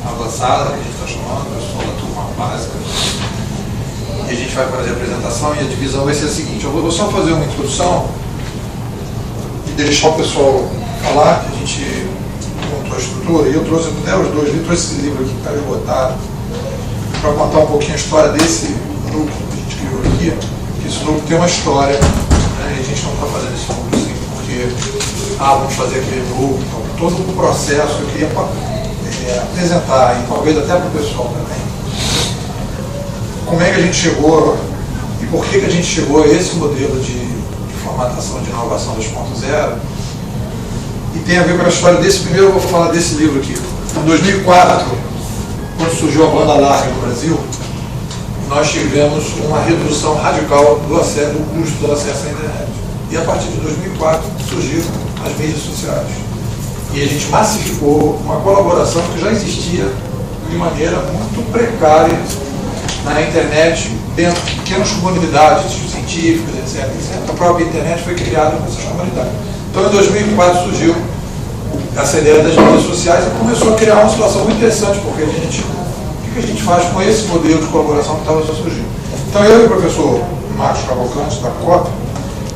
avançada, que a gente está chamando, o pessoal da turma básica. E a gente vai fazer a apresentação e a divisão vai ser a seguinte: eu vou só fazer uma introdução e deixar o pessoal falar, que a gente montou a estrutura, e eu trouxe até os dois, eu trouxe esse livro aqui que está esgotado, para contar um pouquinho a história desse núcleo que a gente criou aqui, que esse núcleo tem uma história, né, e a gente não está fazendo esse núcleo assim, porque, vamos fazer aquele núcleo, então, todo o processo eu queria apresentar, e talvez até para o pessoal também, como é que a gente chegou, e por que a gente chegou a esse modelo de formatação de inovação 2.0, e tem a ver com a história desse. Primeiro eu vou falar desse livro aqui. Em 2004, quando surgiu a banda larga no Brasil, nós tivemos uma redução radical do custo do acesso à internet. E a partir de 2004 surgiram as mídias sociais. E a gente massificou uma colaboração que já existia de maneira muito precária na internet, dentro de pequenas comunidades científicas, etc. A própria internet foi criada com essas comunidades. Então, em 2004 surgiu essa ideia das mídias sociais e começou a criar uma situação muito interessante, porque o que a gente faz com esse modelo de colaboração que estava surgindo? Então, eu e o professor Marcos Cavalcante, da COP,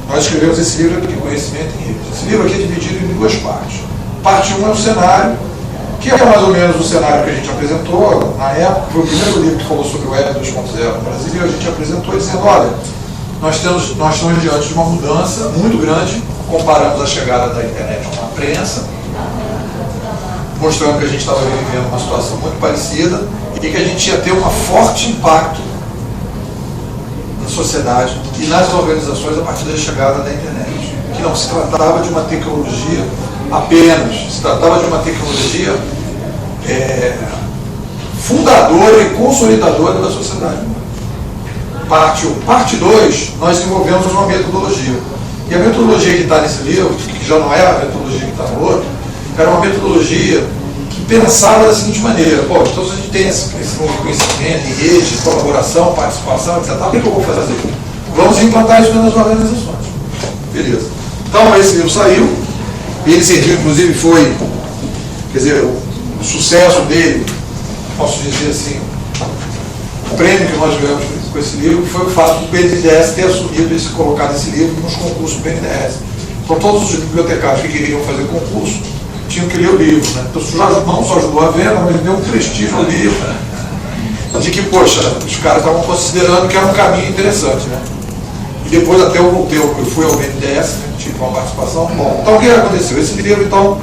nós escrevemos esse livro aqui, Conhecimento em Redes. Esse livro aqui é dividido em duas partes. Parte 1 é o cenário, que é mais ou menos o cenário que a gente apresentou na época. Foi o primeiro livro que falou sobre o Web 2.0 no Brasil, e a gente apresentou dizendo: olha, nós estamos diante de uma mudança muito grande. Comparamos a chegada da internet com a prensa, mostrando que a gente estava vivendo uma situação muito parecida e que a gente ia ter um forte impacto na sociedade e nas organizações a partir da chegada da internet. Que não se tratava de uma tecnologia apenas, se tratava de uma tecnologia fundadora e consolidadora da sociedade. Parte 1. Parte 2, nós desenvolvemos uma metodologia. E a metodologia que está nesse livro, que já não é a metodologia que está no outro, era uma metodologia que pensava da seguinte maneira: então se a gente tem esse conhecimento em rede, colaboração, participação, etc., o que eu vou fazer? Vamos implantar isso nas organizações. Beleza. Então, esse livro saiu, e ele serviu, inclusive, o sucesso dele, posso dizer assim, o prêmio que nós ganhamos com esse livro foi o fato do BNDES ter assumido colocado esse livro nos concursos do BNDES. Então, todos os bibliotecários que queriam fazer concurso tinham que ler o livro, né? Então, isso não só ajudou a venda, mas deu um prestígio ao livro, de que, poxa, os caras estavam considerando que era um caminho interessante, né? E depois até eu fui ao BNDES, tive uma participação. Bom, então o que aconteceu? Esse livro, então,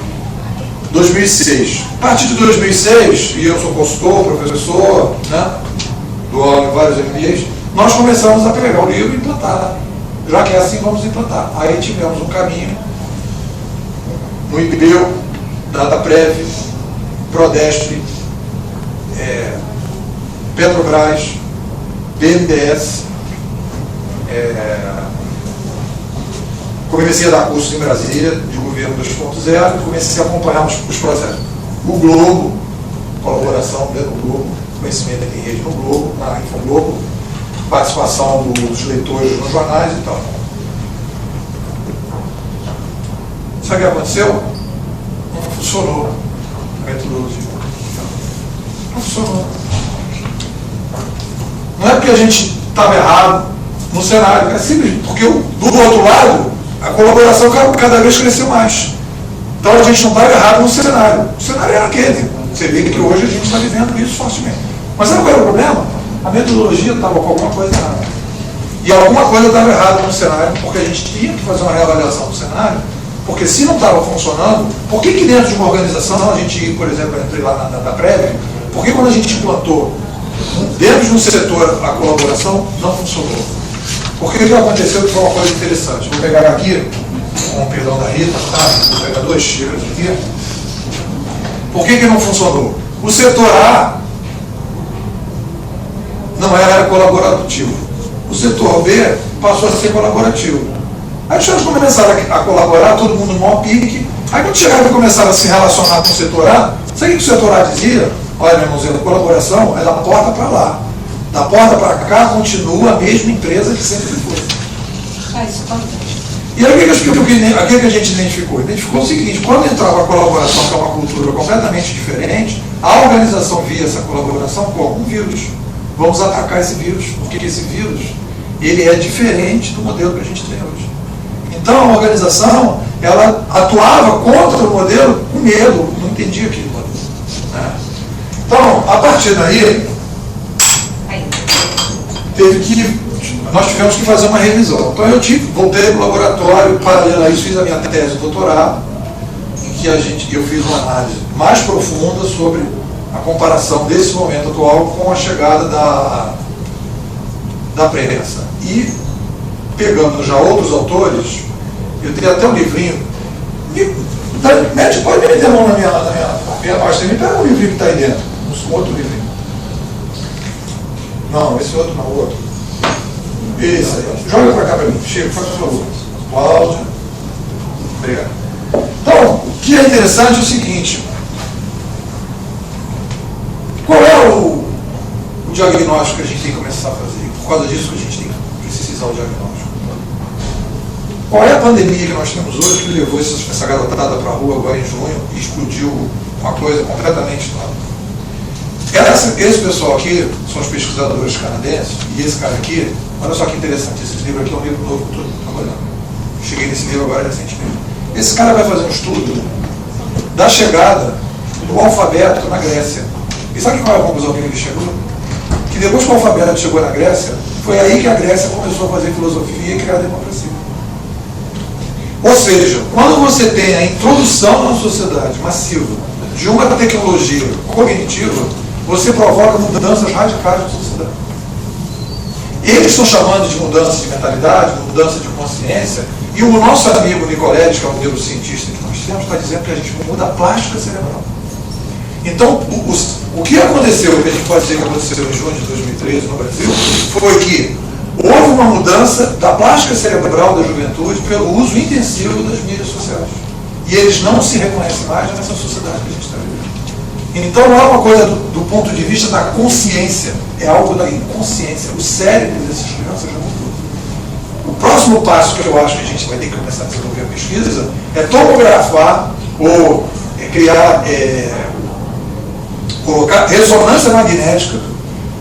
2006. A partir de 2006, e eu sou consultor, professor, né? Dou aula em vários MBAs, nós começamos a pegar o livro e implantar. Já que é assim, vamos implantar. Aí tivemos um caminho no IBEU, Dataprev, Prodesp, Petrobras, BNDES, comecei a dar cursos em Brasília, de governo 2.0, e comecei a acompanhar os processos. O Globo, colaboração dentro do Globo, conhecimento em rede no Globo, na Infoglobo, participação dos leitores nos jornais e tal. Sabe o que aconteceu? Não funcionou a metodologia. Não funcionou. Não é porque a gente estava errado no cenário, é simples, porque do outro lado, a colaboração cada vez cresceu mais. Então a gente não estava errado no cenário. O cenário era aquele. Você vê que hoje a gente está vivendo isso fortemente. Mas sabe qual era o problema? A metodologia estava com alguma coisa errada. E alguma coisa estava errada no cenário, porque a gente tinha que fazer uma reavaliação do cenário, porque se não estava funcionando, por que dentro de uma organização, a gente, por exemplo, eu entrei lá na Prévia, por que quando a gente implantou dentro de um setor a colaboração não funcionou? Porque o que aconteceu foi uma coisa interessante. Vou pegar aqui, com o perdão da Rita, vou pegar 2 xícaras aqui. Por que não funcionou? O setor A não era colaborativo. O setor B passou a ser colaborativo. Aí os caras começaram a colaborar, todo mundo no maior pique. Aí quando chegaram e começaram a se relacionar com o setor A, sabe o que o setor A dizia? Olha, meu irmãozinho, a colaboração é da porta para lá. Da porta para cá continua a mesma empresa que sempre foi. Isso acontece. E aí o que a gente identificou? Identificou o seguinte: quando entrava a colaboração, que é uma cultura completamente diferente, A organização via essa colaboração como um vírus. Vamos atacar esse vírus, porque esse vírus ele é diferente do modelo que a gente tem hoje. Então a organização ela atuava contra o modelo com medo, não entendia aquele modelo. Né? Então, a partir daí, nós tivemos que fazer uma revisão. Então eu voltei para o laboratório, paralelo a isso, fiz a minha tese de doutorado, em que eu fiz uma análise mais profunda sobre a comparação desse momento atual com a chegada da prensa. E, pegando já outros autores, eu tenho até um livrinho, pode me meter a mão na minha pasta, me pega um livrinho que está aí dentro, um outro livrinho. Não, esse outro não, o outro. Esse aí, joga para cá para mim, Chico, faz o favor. Cláudia. Obrigado. Então, o que é interessante é o seguinte, qual é o diagnóstico que a gente tem que começar a fazer? Por causa disso que a gente tem que precisar do diagnóstico. Qual é a pandemia que nós temos hoje que levou essa garotada para a rua agora em junho e explodiu uma coisa completamente nova? Esse pessoal aqui são os pesquisadores canadenses, e esse cara aqui, olha só que interessante, esse livro aqui é um livro novo que eu estou trabalhando. Cheguei nesse livro agora recentemente. Esse cara vai fazer um estudo da chegada do alfabeto na Grécia. E sabe qual é a conclusão que ele chegou? Que depois que o alfabeto chegou na Grécia, foi aí que a Grécia começou a fazer filosofia e criar a democracia. Ou seja, quando você tem a introdução na sociedade massiva de uma tecnologia cognitiva, você provoca mudanças radicais na sociedade. Eles estão chamando de mudança de mentalidade, mudança de consciência, e o nosso amigo Nicoledes, que é um neurocientista que nós temos, está dizendo que a gente muda a plástica cerebral. Então, o que aconteceu, o que a gente pode dizer que aconteceu em junho de 2013 no Brasil, foi que houve uma mudança da plástica cerebral da juventude pelo uso intensivo das mídias sociais. E eles não se reconhecem mais nessa sociedade que a gente está vivendo. Então não é uma coisa do ponto de vista da consciência, é algo da inconsciência. O cérebro dessas crianças já mudou. O próximo passo que eu acho que a gente vai ter que começar a desenvolver a pesquisa é tomografar ou criar, colocar ressonância magnética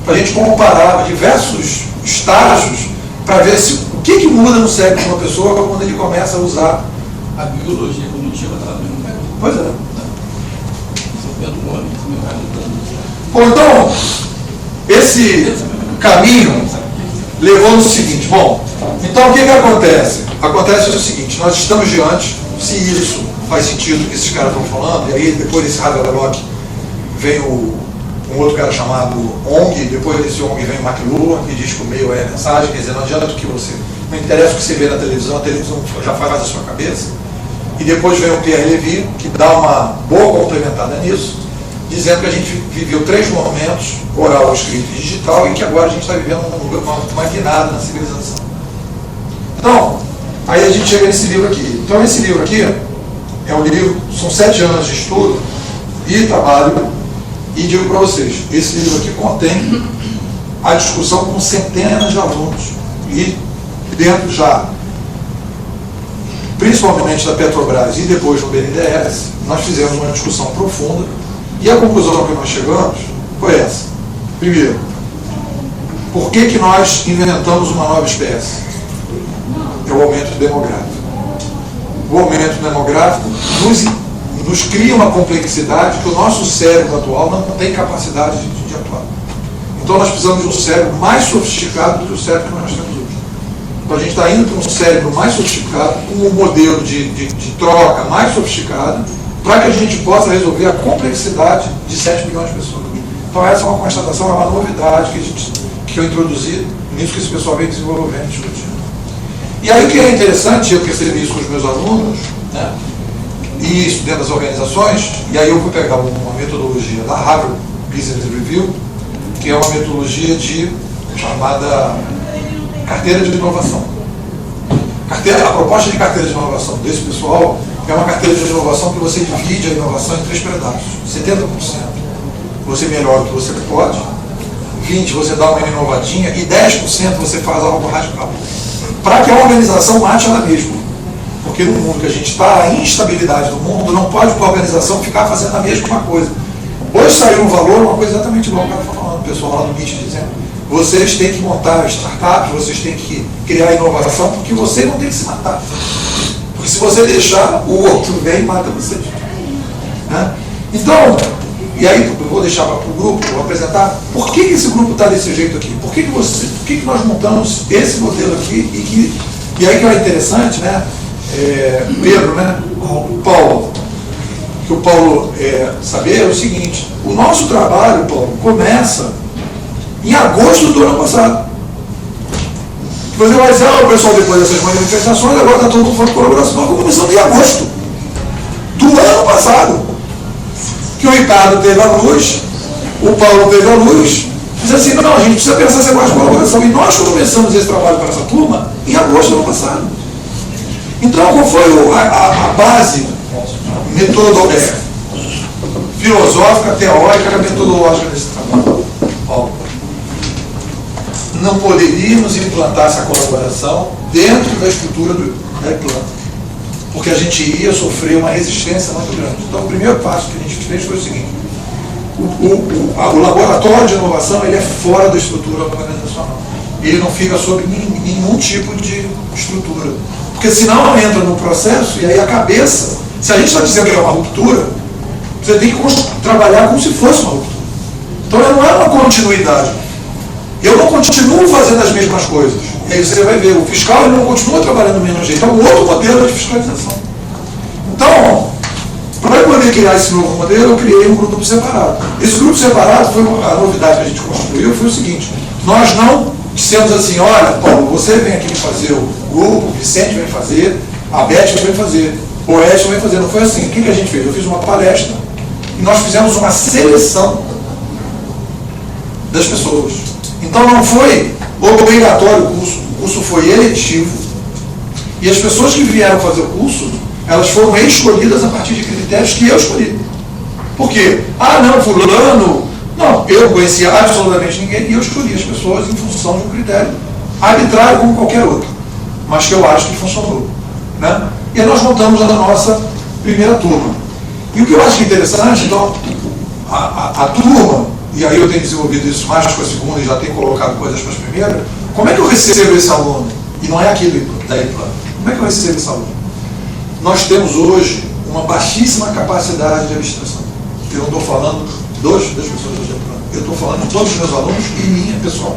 para a gente comparar diversos estágios para ver o que muda no cérebro de uma pessoa quando ele começa a usar a biologia cognitiva está abrindo. Pois é. Bom, então, esse caminho levou no seguinte, então o que acontece? Acontece o seguinte, nós estamos diante, se isso faz sentido que esses caras estão falando, e aí depois desse Havelock vem um outro cara chamado ONG, depois desse ONG vem o McLuhan, que diz que o meio é a mensagem, quer dizer, não adianta que você, não interessa o que você vê na televisão, a televisão já faz a sua cabeça. E depois vem o Pierre Levy, que dá uma boa complementada nisso, dizendo que a gente viveu 3 momentos, oral, escrito e digital, e que agora a gente está vivendo uma guinada na civilização. Então, aí a gente chega nesse livro aqui. Então, esse livro aqui é um livro, são 7 anos de estudo e trabalho, e digo para vocês, esse livro aqui contém a discussão com centenas de alunos, e dentro já, principalmente da Petrobras e depois no BNDES, nós fizemos uma discussão profunda, e a conclusão que nós chegamos foi essa. Primeiro, por que nós inventamos uma nova espécie? É o aumento demográfico. O aumento demográfico nos cria uma complexidade que o nosso cérebro atual não tem capacidade de atuar. Então nós precisamos de um cérebro mais sofisticado do que o cérebro que nós temos hoje. Então a gente está indo para um cérebro mais sofisticado, com um modelo de troca mais sofisticado, para que a gente possa resolver a complexidade de 7 milhões de pessoas. Então essa é uma constatação, é uma novidade que eu introduzi nisso que esse pessoal vem desenvolvendo, discutindo. E aí o que é interessante, eu percebi isso com os meus alunos, né, e isso dentro das organizações, e aí eu fui pegar uma metodologia da Harvard Business Review, que é uma metodologia chamada carteira de inovação. A proposta de carteira de inovação desse pessoal é uma carteira de inovação que você divide a inovação em 3 pedaços. 70% você melhora o que você pode, 20% você dá uma inovadinha e 10% você faz algo radical. Para que a organização mate ela mesma. Porque no mundo que a gente está, a instabilidade do mundo não pode com a organização ficar fazendo a mesma coisa. Hoje saiu um valor, uma coisa exatamente igual que eu estava falando, o pessoal lá do MIT dizendo, vocês têm que montar startups, vocês têm que criar inovação, porque você não tem que se matar. Porque se você deixar, o outro vem e mata vocês. Né? Então, e aí eu vou deixar para o grupo, vou apresentar por que esse grupo está desse jeito aqui, por que nós montamos esse modelo aqui, e aí que é interessante, né? Pedro, né? O Paulo, que o Paulo saber é o seguinte, o nosso trabalho, Paulo, começa em agosto do ano passado. Você vai dizer, o pessoal depois dessas manifestações, agora está todo mundo falando de colaboração, nós começamos em agosto do ano passado. Que o Ricardo teve a luz, o Paulo teve a luz, diz assim, não, a gente precisa pensar esse negócio de colaboração. E nós começamos esse trabalho para essa turma em agosto do ano passado. Então, qual foi a base filosófica, teórica, metodológica desse trabalho? Paulo, não poderíamos implantar essa colaboração dentro da estrutura da planta, porque a gente ia sofrer uma resistência muito grande. Então, o primeiro passo que a gente fez foi o seguinte, o laboratório de inovação ele é fora da estrutura organizacional. Ele não fica sob nenhum tipo de estrutura. Porque senão entra no processo e aí a cabeça, se a gente está dizendo que é uma ruptura, você tem que trabalhar como se fosse uma ruptura. Então, não é uma continuidade. Eu não continuo fazendo as mesmas coisas. E aí você vai ver, o fiscal ele não continua trabalhando do mesmo jeito. É um outro modelo de fiscalização. Então, para eu poder criar esse novo modelo, eu criei um grupo separado. Esse grupo separado, foi a novidade que a gente construiu, foi o seguinte, nós não dissemos assim, olha, Paulo, você vem aqui fazer o grupo, o Vicente vem fazer, a Beth vem fazer, o Edson vem fazer. Não foi assim. O que a gente fez? Eu fiz uma palestra e nós fizemos uma seleção das pessoas. Então não foi obrigatório o curso foi eletivo, e as pessoas que vieram fazer o curso, elas foram escolhidas a partir de critérios que eu escolhi. Por quê? Não, fulano, não, eu não conhecia absolutamente ninguém, e eu escolhi as pessoas em função de um critério arbitrário como qualquer outro, mas que eu acho que funcionou. Né? E nós montamos a nossa primeira turma. E o que eu acho interessante, então, a turma, e aí eu tenho desenvolvido isso mais com a segunda e já tenho colocado coisas para as primeiras, como é que eu recebo esse aluno? E não é aquilo da IPLAN. Como é que eu recebo esse aluno? Nós temos hoje uma baixíssima capacidade de abstração. Eu não estou falando das pessoas da IPLAN. Eu estou falando de todos os meus alunos e minha pessoal.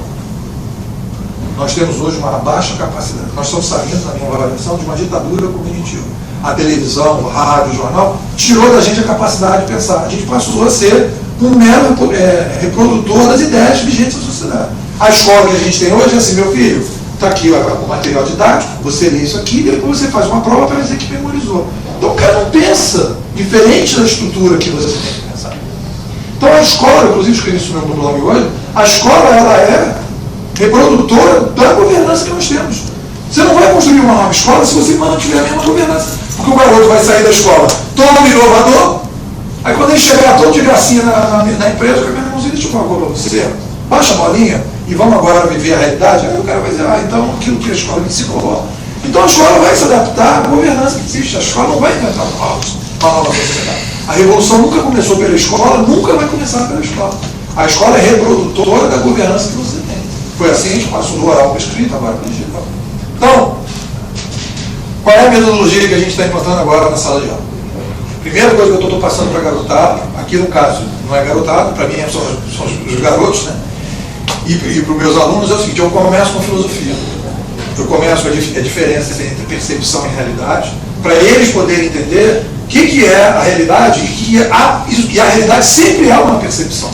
Nós temos hoje uma baixa capacidade. Nós estamos saindo, na minha avaliação, de uma ditadura cognitiva. A televisão, o rádio, o jornal, tirou da gente a capacidade de pensar. A gente passou a ser um mero reprodutor das ideias vigentes da sociedade. A escola que a gente tem hoje é assim, meu filho, está aqui o material didático, você lê isso aqui, depois você faz uma prova para dizer que memorizou. Então o cara não pensa diferente da estrutura que você tem que pensar. Então a escola, inclusive escrevi isso no meu blog hoje, a escola ela é reprodutora da governança que nós temos. Você não vai construir uma nova escola se você mantiver a mesma governança. Porque o garoto vai sair da escola todo inovador, aí quando ele chegar todo de gracinha na empresa, o cara vai dizer, deixa eu falar uma coisa para você, baixa a bolinha e vamos agora viver a realidade. Aí o cara vai dizer, então aquilo que a escola me ensinou. Então a escola vai se adaptar à governança que existe. A escola não vai inventar uma nova sociedade. A revolução nunca começou pela escola, nunca vai começar pela escola. A escola é reprodutora da governança que você tem. Foi assim, a gente passou do oral para o escrito, agora para o digital. Então, qual é a metodologia que a gente está implantando agora na sala de aula? Primeira coisa que eu estou passando para a garotada, aqui no caso não é garotado, para mim são os garotos, né? E para os meus alunos é o seguinte, eu começo com filosofia. Eu começo a diferença entre percepção e realidade, para eles poderem entender o que é a realidade e a realidade sempre é uma percepção.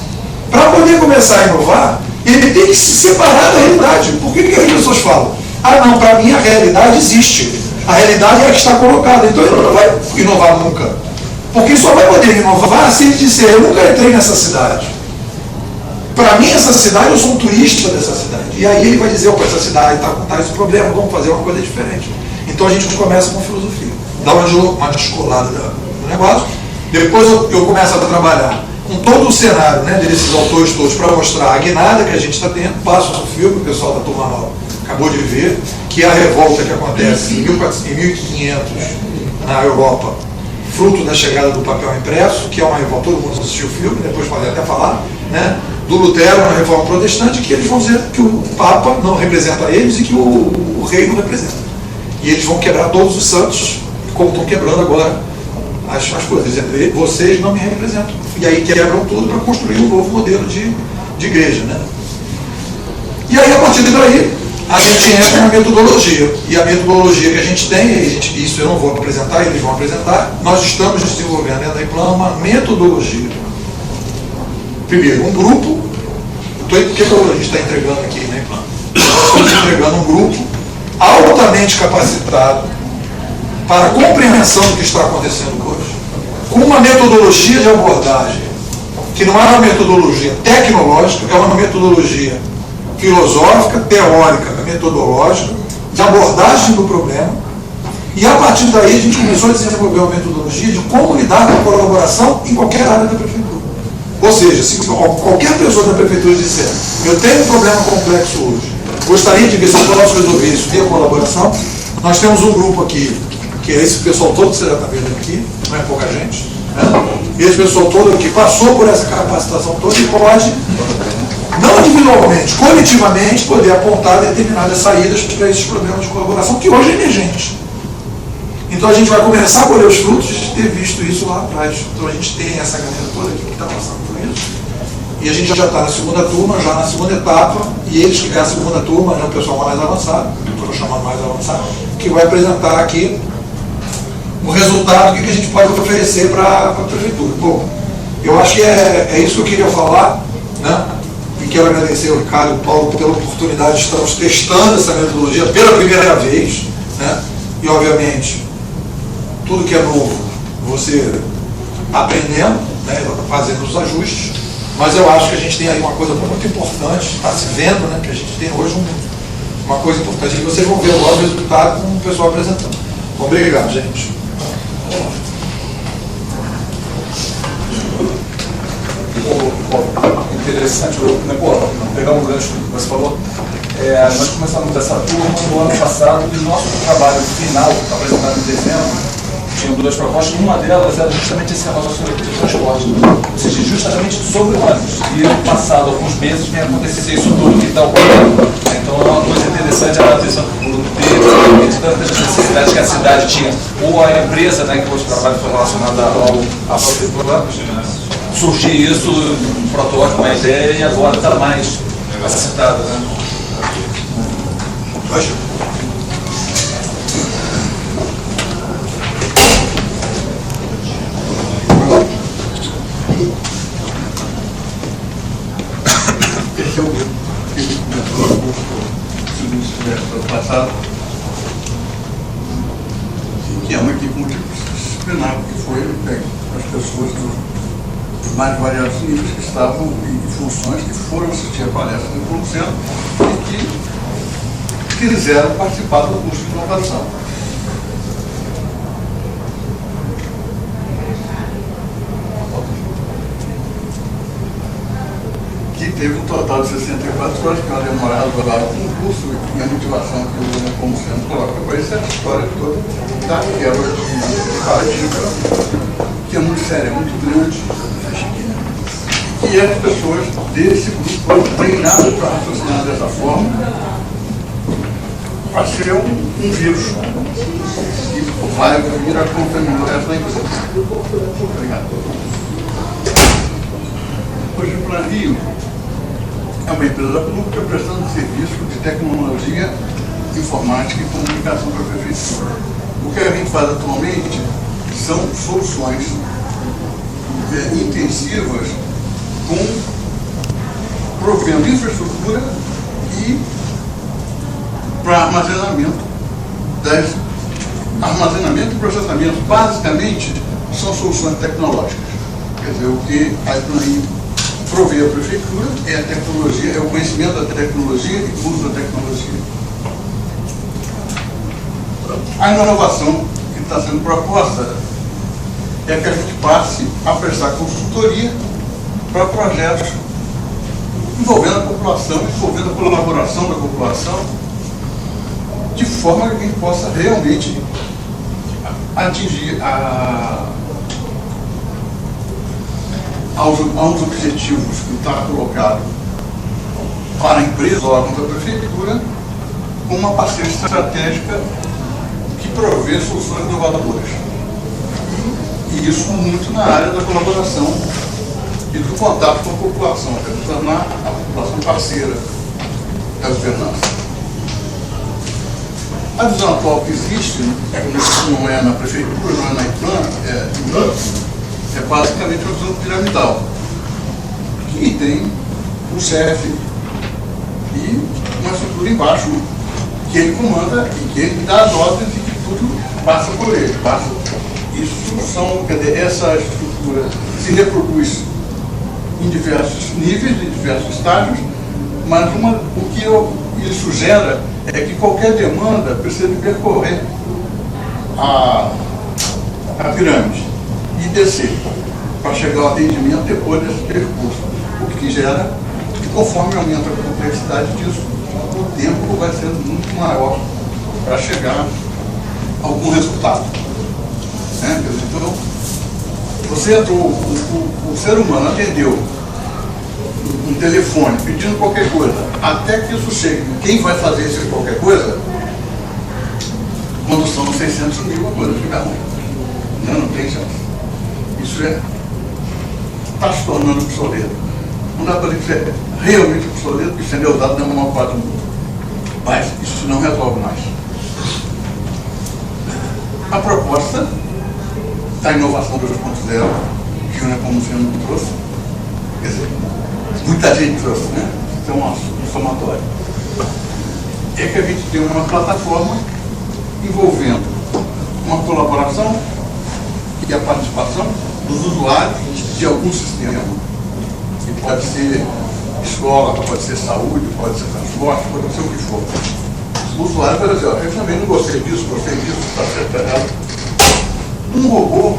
Para poder começar a inovar, ele tem que se separar da realidade. Por que as pessoas falam? Não, para mim a realidade existe. A realidade é a que está colocada. Então ele não vai inovar nunca. Porque só vai poder inovar se ele disser, eu nunca entrei nessa cidade. Para mim essa cidade, eu sou um turista dessa cidade. E aí ele vai dizer, essa cidade está com tais problemas, vamos fazer uma coisa diferente. Então a gente começa com filosofia. Dá uma descolada do negócio. Depois eu começo a trabalhar com todo o cenário, né, desses autores todos para mostrar a guinada que a gente está tendo. Passo um filme, o pessoal da turma nova acabou de ver, que é a revolta que acontece em 1500 na Europa, fruto da chegada do papel impresso, que é uma reforma, todo mundo assistiu o filme, depois pode até falar, né, do Lutero, uma reforma protestante, que eles vão dizer que o Papa não representa eles e que o rei não representa. E eles vão quebrar todos os santos, como estão quebrando agora as coisas, dizendo, vocês não me representam. E aí quebram tudo para construir um novo modelo de igreja, né? E aí, a partir daí, a gente entra na metodologia. E a metodologia que a gente tem, isso eu não vou apresentar, eles vão apresentar, nós estamos desenvolvendo dentro da Implan uma metodologia. Primeiro, um grupo. O que a gente está entregando aqui na Implan? Nós estamos entregando um grupo altamente capacitado para a compreensão do que está acontecendo hoje, com uma metodologia de abordagem, que não é uma metodologia tecnológica, é uma metodologia filosófica, teórica, metodológica, de abordagem do problema, e a partir daí a gente começou a desenvolver uma metodologia de como lidar com a colaboração em qualquer área da prefeitura. Ou seja, se qualquer pessoa da prefeitura disser, eu tenho um problema complexo hoje, gostaria de ver se eu posso resolver isso via colaboração, nós temos um grupo aqui, que é esse pessoal todo que você já está vendo aqui, não é pouca gente, né? Esse pessoal todo aqui passou por essa capacitação toda e pode, não individualmente, coletivamente, poder apontar determinadas saídas para esses problemas de colaboração, que hoje é emergente. Então a gente vai começar a colher os frutos de ter visto isso lá atrás. Então a gente tem essa galera toda aqui que está passando por isso. E a gente já está na segunda turma, já na segunda etapa, e eles que é a segunda turma, é o pessoal mais avançado, estou chamando mais avançado, que vai apresentar aqui o resultado que a gente pode oferecer para a prefeitura. Bom, eu acho que é isso que eu queria falar, né? E quero agradecer ao Ricardo e ao Paulo pela oportunidade de estarmos testando essa metodologia pela primeira vez, né? E obviamente tudo que é novo você aprendendo, né? Fazendo os ajustes, mas eu acho que a gente tem aí uma coisa muito importante, está se vendo, né? Que a gente tem hoje uma coisa importante, e vocês vão ver agora o resultado com o pessoal apresentando. Obrigado, gente. Interessante, né, pegar um gancho que você falou. Nós começamos essa turma no ano passado e nosso trabalho final, apresentado em dezembro, tinha duas propostas. Uma delas era justamente esse relacionamento de transporte, ou seja, justamente sobre o ônibus. E ano passado, alguns meses, vem acontecer isso tudo que está ocorrendo. Então, é uma coisa interessante a atenção do ter tantas necessidades que a cidade tinha, ou a empresa, né, que hoje trabalha foi relacionada à prefeitura. Surgiu isso, um protótipo, uma ideia, e agora está mais acertado, né? Esse é o que começou no passado, que é uma equipe multidisciplinar, que foi as pessoas dos mais variados níveis que estavam em funções que foram assistir a palestra do Plano Centro e que quiseram participar do curso de inovação. Que teve um total de 64 horas, que é uma demorada lá com o curso e a motivação que o Plano Centro coloca para isso é a história toda da quebra de paradigma, que é muito séria, muito grande. E as pessoas desse grupo foram treinadas para raciocinar dessa forma, para ser um vírus que vai vir a contaminar o resto da empresa. Obrigado. Hoje o Plan Rio é uma empresa pública prestando serviço de tecnologia, informática e comunicação para a prefeitura. O que a gente faz atualmente são soluções intensivas provendo infraestrutura e para armazenamento e processamento. Basicamente são soluções tecnológicas. Quer dizer, o que a Plan provê à prefeitura é a tecnologia, é o conhecimento da tecnologia e o uso da tecnologia. A inovação que está sendo proposta é que a gente passe a prestar consultoria para projetos envolvendo a população, envolvendo a colaboração da população, de forma que a gente possa realmente atingir aos objetivos que está colocado para a empresa, órgãos da prefeitura, com uma parceria estratégica que provê soluções inovadoras. E isso muito na área da colaboração e do contato com a população, para tornar a população parceira da governança. A visão atual que existe, não é na prefeitura, não é na IPLAN, é basicamente uma visão piramidal, que tem um chefe e uma estrutura embaixo que ele comanda e que ele dá as ordens e que tudo passa por ele. Isso são, quer dizer, essa estrutura se reproduz em diversos níveis, em diversos estágios, mas o que isso gera é que qualquer demanda precisa percorrer a pirâmide e descer para chegar ao atendimento depois desse percurso. O que gera que, conforme aumenta a complexidade disso, o tempo vai sendo muito maior para chegar a algum resultado. Né? Então, você entrou, o ser humano atendeu um telefone pedindo qualquer coisa, até que isso chegue. Quem vai fazer esse qualquer coisa? Quando são 600 mil, a coisa fica ruim. Não tem chance. Isso está se tornando obsoleto. Não dá para dizer realmente obsoleto, porque isso é usado na maior parte do mundo. Mas isso não resolve mais. A proposta da inovação 2.0, que o Nepomuceno trouxe, quer dizer, muita gente trouxe, né? Então, um somatório. É que a gente tem uma plataforma envolvendo uma colaboração e a participação dos usuários de algum sistema. Que pode ser escola, pode ser saúde, pode ser transporte, pode ser o que for. O usuário vai dizer, eu também não gostei disso, está certo ou errado. Um robô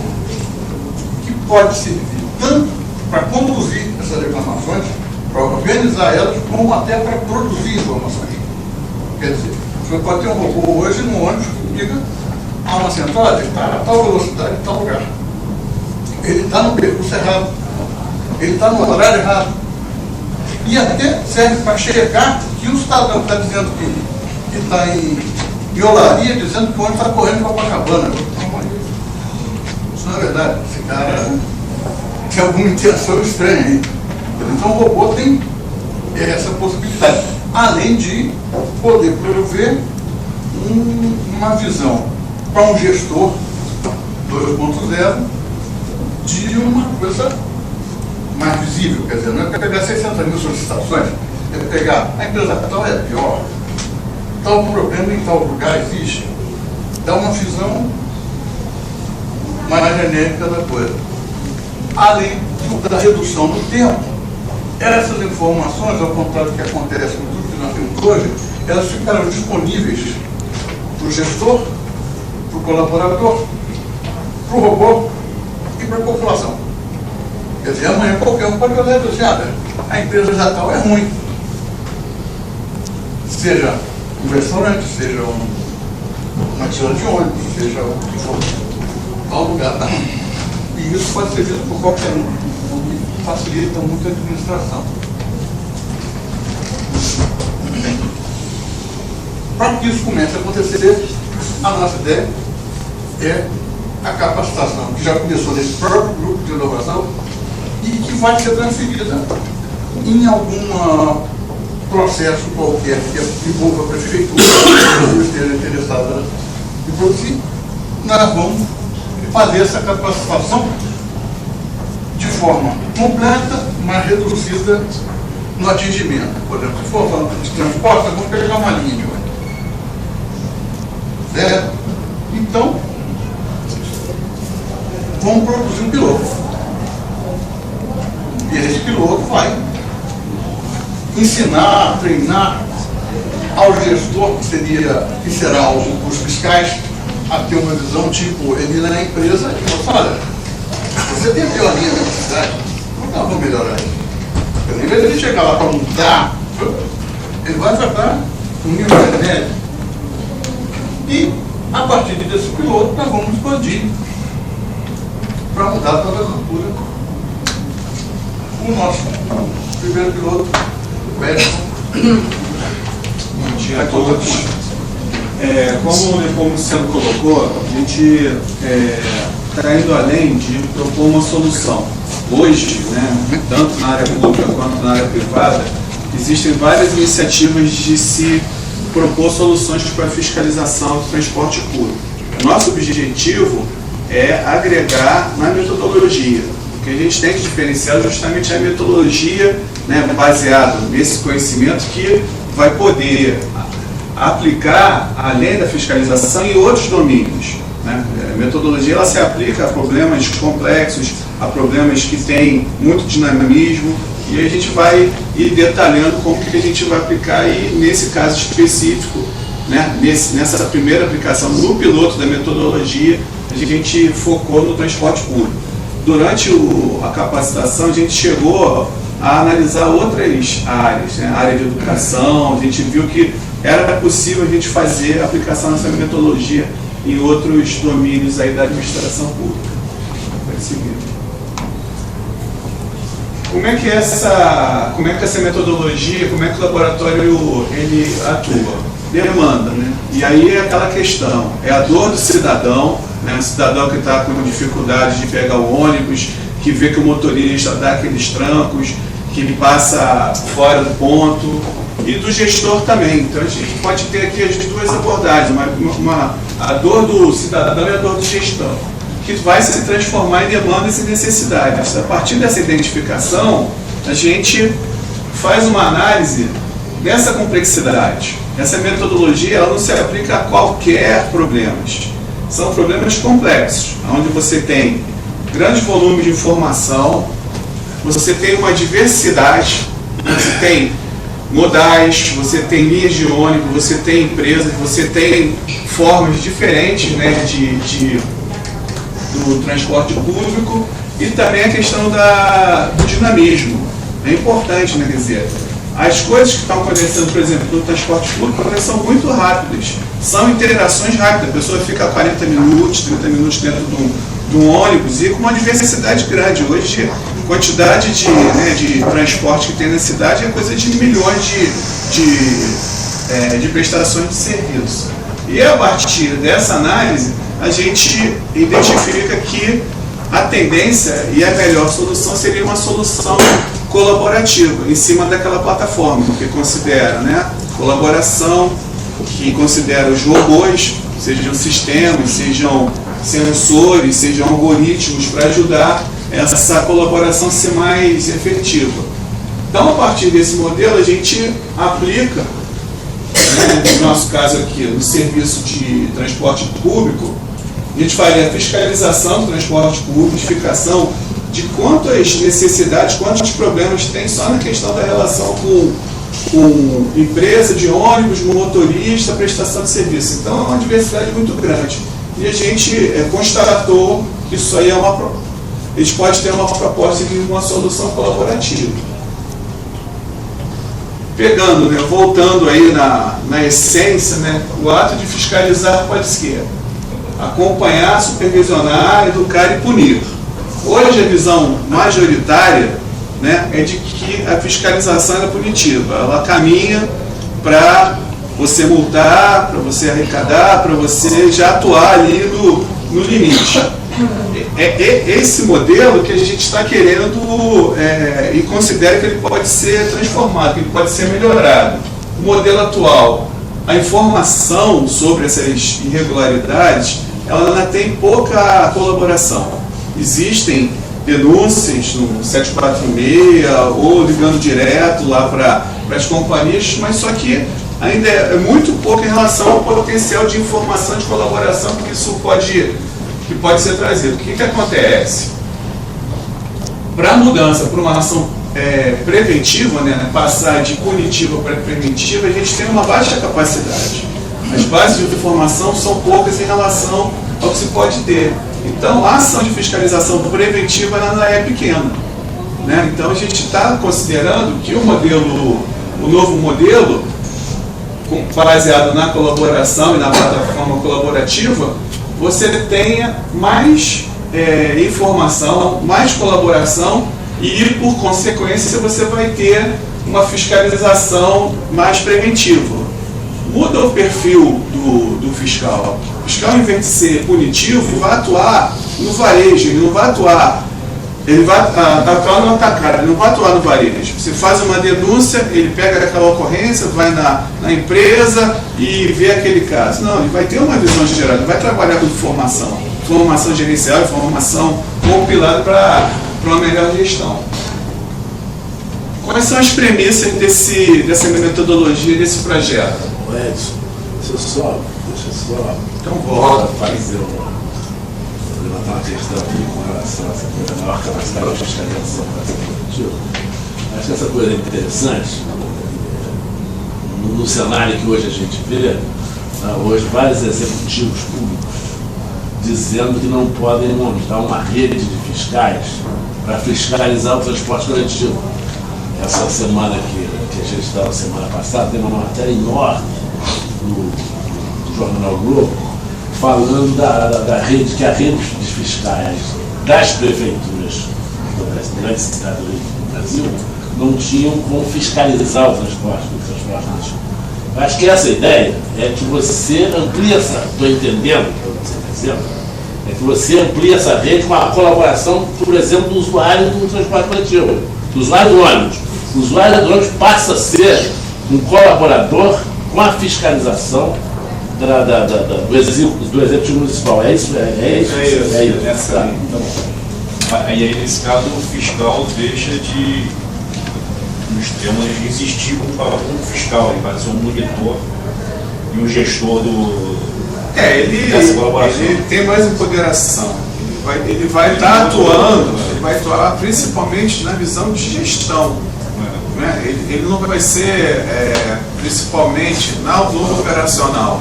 que pode servir tanto para conduzir essas reclamações, para organizar elas, como até para produzir informações. Quer dizer, você pode ter um robô hoje no ônibus que diga a uma central, ele está a tal velocidade, em tal lugar. Ele está no percurso errado. Ele está no horário errado. E até serve para checar que o cidadão está dizendo que está em olaria, dizendo que o ônibus está correndo para Copacabana. Isso não é verdade. Esse cara tem alguma intenção estranha aí. Então o robô tem essa possibilidade. Além de poder prover uma visão para um gestor 2.0 de uma coisa mais visível. Quer dizer, não é pegar 600 mil solicitações, é pegar a empresa tal é pior, tal problema em tal lugar existe. Dá uma visão mais genérica da coisa. Além da redução do tempo, essas informações, ao contrário do que acontece com tudo que nós temos hoje, elas ficarão disponíveis para o gestor, para o colaborador, para o robô e para a população. Quer dizer, amanhã qualquer um pode olhar e dizer, a empresa já tal é ruim. Seja um restaurante, seja uma tira de ônibus, seja o que for, tal lugar. E isso pode ser visto por qualquer um, o que facilita muito a administração. Para que isso comece a acontecer, a nossa ideia é a capacitação, que já começou nesse próprio grupo de inovação e que vai ser transferida em algum processo qualquer que envolva a prefeitura, que esteja interessada em produzir. Nós vamos fazer essa capacitação de forma completa, mas reduzida no atingimento. Por exemplo, se for falando de transporte, vamos pegar uma linha de ônibus. Certo? Então, vamos produzir um piloto. E esse piloto vai ensinar, treinar ao gestor, que será os fiscais, a ter uma visão tipo, ele na empresa e fala, olha, você tem a teoria da necessidade, não vamos melhorar isso. Em vez de ele chegar lá para mudar, ele vai tratar um nível médio. E, a partir desse piloto, nós vamos expandir para mudar toda a cultura o nosso primeiro piloto, médico. Bom dia a todos. Como o Luciano colocou, a gente está indo além de propor uma solução. Hoje, né, tanto na área pública quanto na área privada, existem várias iniciativas de se propor soluções para a fiscalização do transporte público. Nosso objetivo é agregar na metodologia. O que a gente tem que diferenciar justamente é a metodologia, né, baseada nesse conhecimento que vai poder aplicar, além da fiscalização, em outros domínios. Né? A metodologia ela se aplica a problemas complexos, a problemas que têm muito dinamismo, e a gente vai ir detalhando como que a gente vai aplicar, e nesse caso específico, né, nessa primeira aplicação no piloto da metodologia, a gente focou no transporte público. Durante a capacitação, a gente chegou a analisar outras áreas, né? A área de educação, a gente viu que era possível a gente fazer a aplicação dessa metodologia em outros domínios aí da administração pública. Vai seguir. Como é que essa metodologia, como é que o laboratório ele atua? Demanda, né? E aí é aquela questão, é a dor do cidadão, né? O cidadão que está com dificuldade de pegar o ônibus, que vê que o motorista dá aqueles trancos, que ele passa fora do ponto, e do gestor também. Então a gente pode ter aqui as duas abordagens, a dor do cidadão e a dor do gestor, que vai se transformar em demandas e necessidades. A partir dessa identificação, a gente faz uma análise dessa complexidade. Essa metodologia ela não se aplica a qualquer problema. São problemas complexos, onde você tem grandes volumes de informação, você tem uma diversidade, você tem modais, você tem linhas de ônibus, você tem empresas, você tem formas diferentes, né, do transporte público, e também a questão do dinamismo. É importante, né, quer dizer, as coisas que estão acontecendo, por exemplo, no transporte público, elas são muito rápidas, são interações rápidas, a pessoa fica 40 minutos, 30 minutos dentro de um ônibus, e com uma diversidade grande. Hoje, a quantidade de transporte que tem na cidade é coisa de milhões de prestações de serviço. E a partir dessa análise, a gente identifica que a tendência e a melhor solução seria uma solução colaborativa, em cima daquela plataforma, que considera, né, colaboração, que considera os robôs, sejam sistemas, sejam sensores, sejam algoritmos, para ajudar essa colaboração a ser mais efetiva. Então, a partir desse modelo, a gente aplica, né, no nosso caso aqui, no serviço de transporte público, a gente faria a fiscalização do transporte público, identificação de quantas necessidades, quantos problemas tem só na questão da relação com empresa de ônibus, motorista, prestação de serviço. Então, é uma diversidade muito grande. E a gente constatou que isso aí a gente pode ter uma proposta de uma solução colaborativa. Pegando, né, voltando aí na essência, né, o ato de fiscalizar pode ser acompanhar, supervisionar, educar e punir. Hoje a visão majoritária, né, é de que a fiscalização é punitiva. Ela caminha para você multar, para você arrecadar, para você já atuar ali no limite. É esse modelo que a gente está querendo e considera que ele pode ser transformado, que ele pode ser melhorado. O modelo atual, a informação sobre essas irregularidades, ela ainda tem pouca colaboração. Existem denúncias no 746 ou ligando direto lá para as companhias, mas só que ainda é muito pouco em relação ao potencial de informação, de colaboração que isso pode ser trazido. O que acontece? Para a mudança, para uma ação preventiva, né, passar de punitiva para preventiva, a gente tem uma baixa capacidade. As bases de informação são poucas em relação ao que se pode ter. Então, a ação de fiscalização preventiva ela é pequena, né? Então, a gente está considerando que o novo modelo, baseado na colaboração e na plataforma colaborativa, você tenha mais informação, mais colaboração e, por consequência, você vai ter uma fiscalização mais preventiva. Muda o perfil do fiscal. O fiscal, em vez de ser punitivo, vai atuar no varejo, ele não vai atuar. Ele vai atuar no atacado, ele não vai atuar no varejo. Você faz uma denúncia, ele pega aquela ocorrência, vai na empresa e vê aquele caso. Não, ele vai ter uma visão geral, ele vai trabalhar com informação gerencial, informação compilada para uma melhor gestão. Quais são as premissas dessa metodologia, desse projeto? Edson, deixa eu só Então, volta. Levantar uma questão aqui com relação a essa coisa maior capacidade de fiscalização coletiva. Acho que essa coisa é interessante. No cenário que hoje a gente vê, hoje vários executivos públicos dizendo que não podem montar uma rede de fiscais para fiscalizar o transporte coletivo. Essa semana que a gente estava, semana passada, tem uma matéria enorme no jornal Globo, falando da rede, que a rede de fiscais das prefeituras das cidades do Brasil não tinham como fiscalizar o transporte coletivo. Eu acho que essa ideia é que você amplia estou entendendo o que você está dizendo, é que você amplia essa rede com a colaboração, por exemplo, do usuário do transporte coletivo, do usuário do ônibus. O usuário do ônibus passa a ser um colaborador com a fiscalização do executivo municipal. É isso? É isso. Tá. Então, aí, nesse caso, o fiscal deixa de, nos termos, de existir como fiscal, ele vai ser um monitor e um gestor dessa colaboração. Ele tem mais empoderação. Ele vai estar atuando, ele vai atuar principalmente na visão de gestão. Né? Ele não vai ser principalmente no operacional.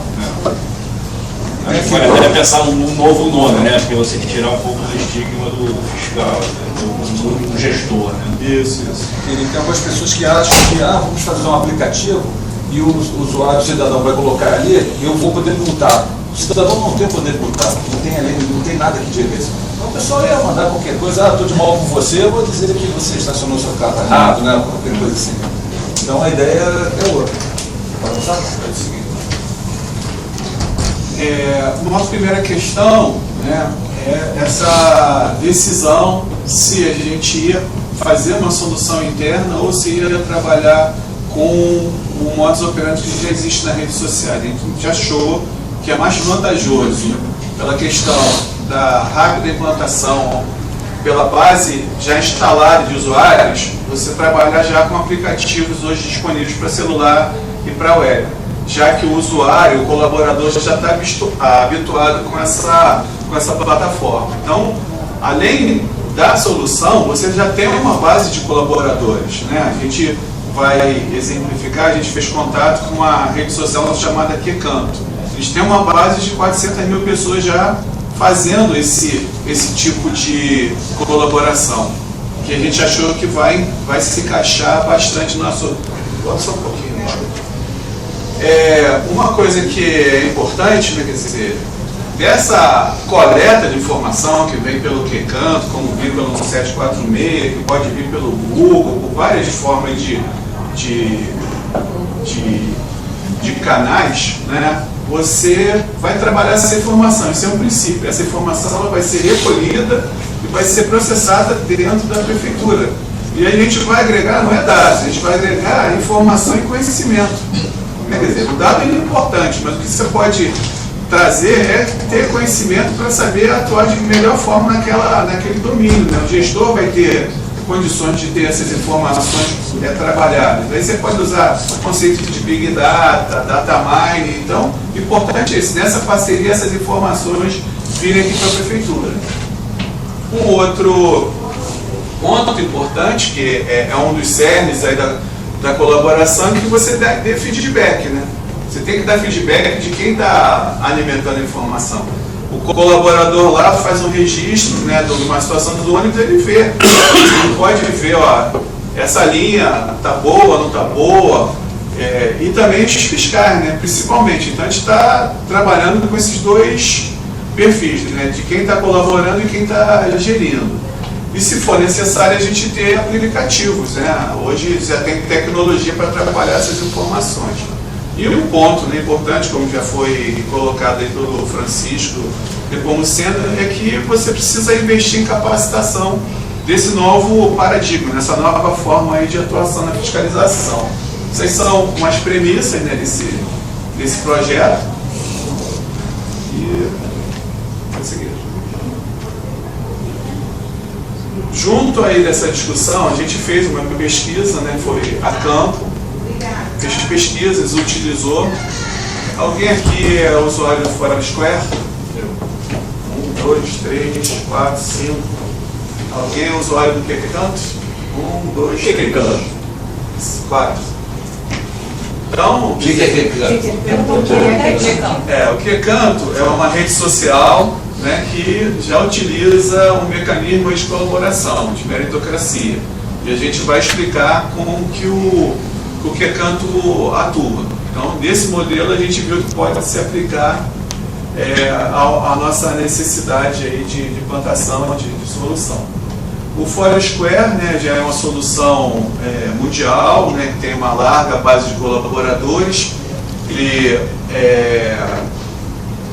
A gente pode até pensar num novo nome, né? Porque você tirar um pouco do estigma do fiscal, do gestor. Né? Isso. Tem algumas pessoas que acham que vamos fazer um aplicativo e o usuário, o cidadão vai colocar ali e eu vou poder multar. O cidadão não tem poder de multar, não tem nada que diga isso. Então o pessoal ia mandar qualquer coisa, estou de mal com você, eu vou dizer que você estacionou seu carro errado, né? Qualquer coisa assim. Então a ideia é outra. Pode passar? É o seguinte. Uma primeira questão, né, é essa decisão se a gente ia fazer uma solução interna ou se ia trabalhar com o modus operandi que já existe na rede social. A gente achou que é mais vantajoso pela questão da rápida implantação, pela base já instalada de usuários, você trabalhar já com aplicativos hoje disponíveis para celular e para web, já que o usuário, o colaborador já está habituado com essa plataforma. Então, além da solução, você já tem uma base de colaboradores, né? A gente vai exemplificar, a gente fez contato com uma rede social chamada QCanto. Eles têm uma base de 400 mil pessoas já fazendo esse tipo de colaboração, que a gente achou que vai se encaixar bastante no nosso... Bota só um pouquinho, né? Uma coisa que é importante, né, quer dizer, dessa coleta de informação que vem pelo QCanto, como vem pelo 746, que pode vir pelo Google, por várias formas de canais, né? Você vai trabalhar essa informação, isso é um princípio. Essa informação ela vai ser recolhida e vai ser processada dentro da prefeitura. E a gente vai agregar, não é dados, a gente vai agregar informação e conhecimento. Quer dizer, o dado é importante, mas o que você pode trazer é ter conhecimento para saber atuar de melhor forma naquele domínio. Né? O gestor vai ter condições de ter essas informações trabalhadas. Aí você pode usar o conceito de Big Data, Data Mining. Então, o importante é isso, nessa parceria, essas informações virem aqui para a prefeitura. Um outro ponto importante, que é um dos cernes aí da colaboração, é que você dê feedback, né? Você tem que dar feedback de quem está alimentando a informação. O colaborador lá faz um registro, né, de uma situação do ônibus, ele vê. Ele pode ver, essa linha está boa, não está boa, e também os fiscais, né, principalmente. Então a gente está trabalhando com esses dois perfis, né, de quem está colaborando e quem está gerindo. e, se for necessário, a gente ter aplicativos, né? Hoje já tem tecnologia para trabalhar essas informações. E um ponto, né, importante, como já foi colocado aí pelo Francisco Nepomuceno, é que você precisa investir em capacitação desse novo paradigma, nessa nova forma aí de atuação na fiscalização. Essas são umas premissas, né, desse projeto. E pode seguir. Junto aí dessa discussão, a gente fez uma pesquisa, né, foi a campo, fez pesquisas, utilizou. Alguém aqui é usuário do Foursquare? 1, 2, 3, 4, 5. Alguém é usuário do QQanto? 1, 2, 3, 4. Então, O que é o QQanto é uma rede social, né, que já utiliza um mecanismo de colaboração, de meritocracia. E a gente vai explicar como que o QQanto atua. Então, nesse modelo, a gente viu que pode se aplicar a nossa necessidade aí de implantação de solução. O Foursquare, né, já é uma solução mundial, né, que tem uma larga base de colaboradores. Ele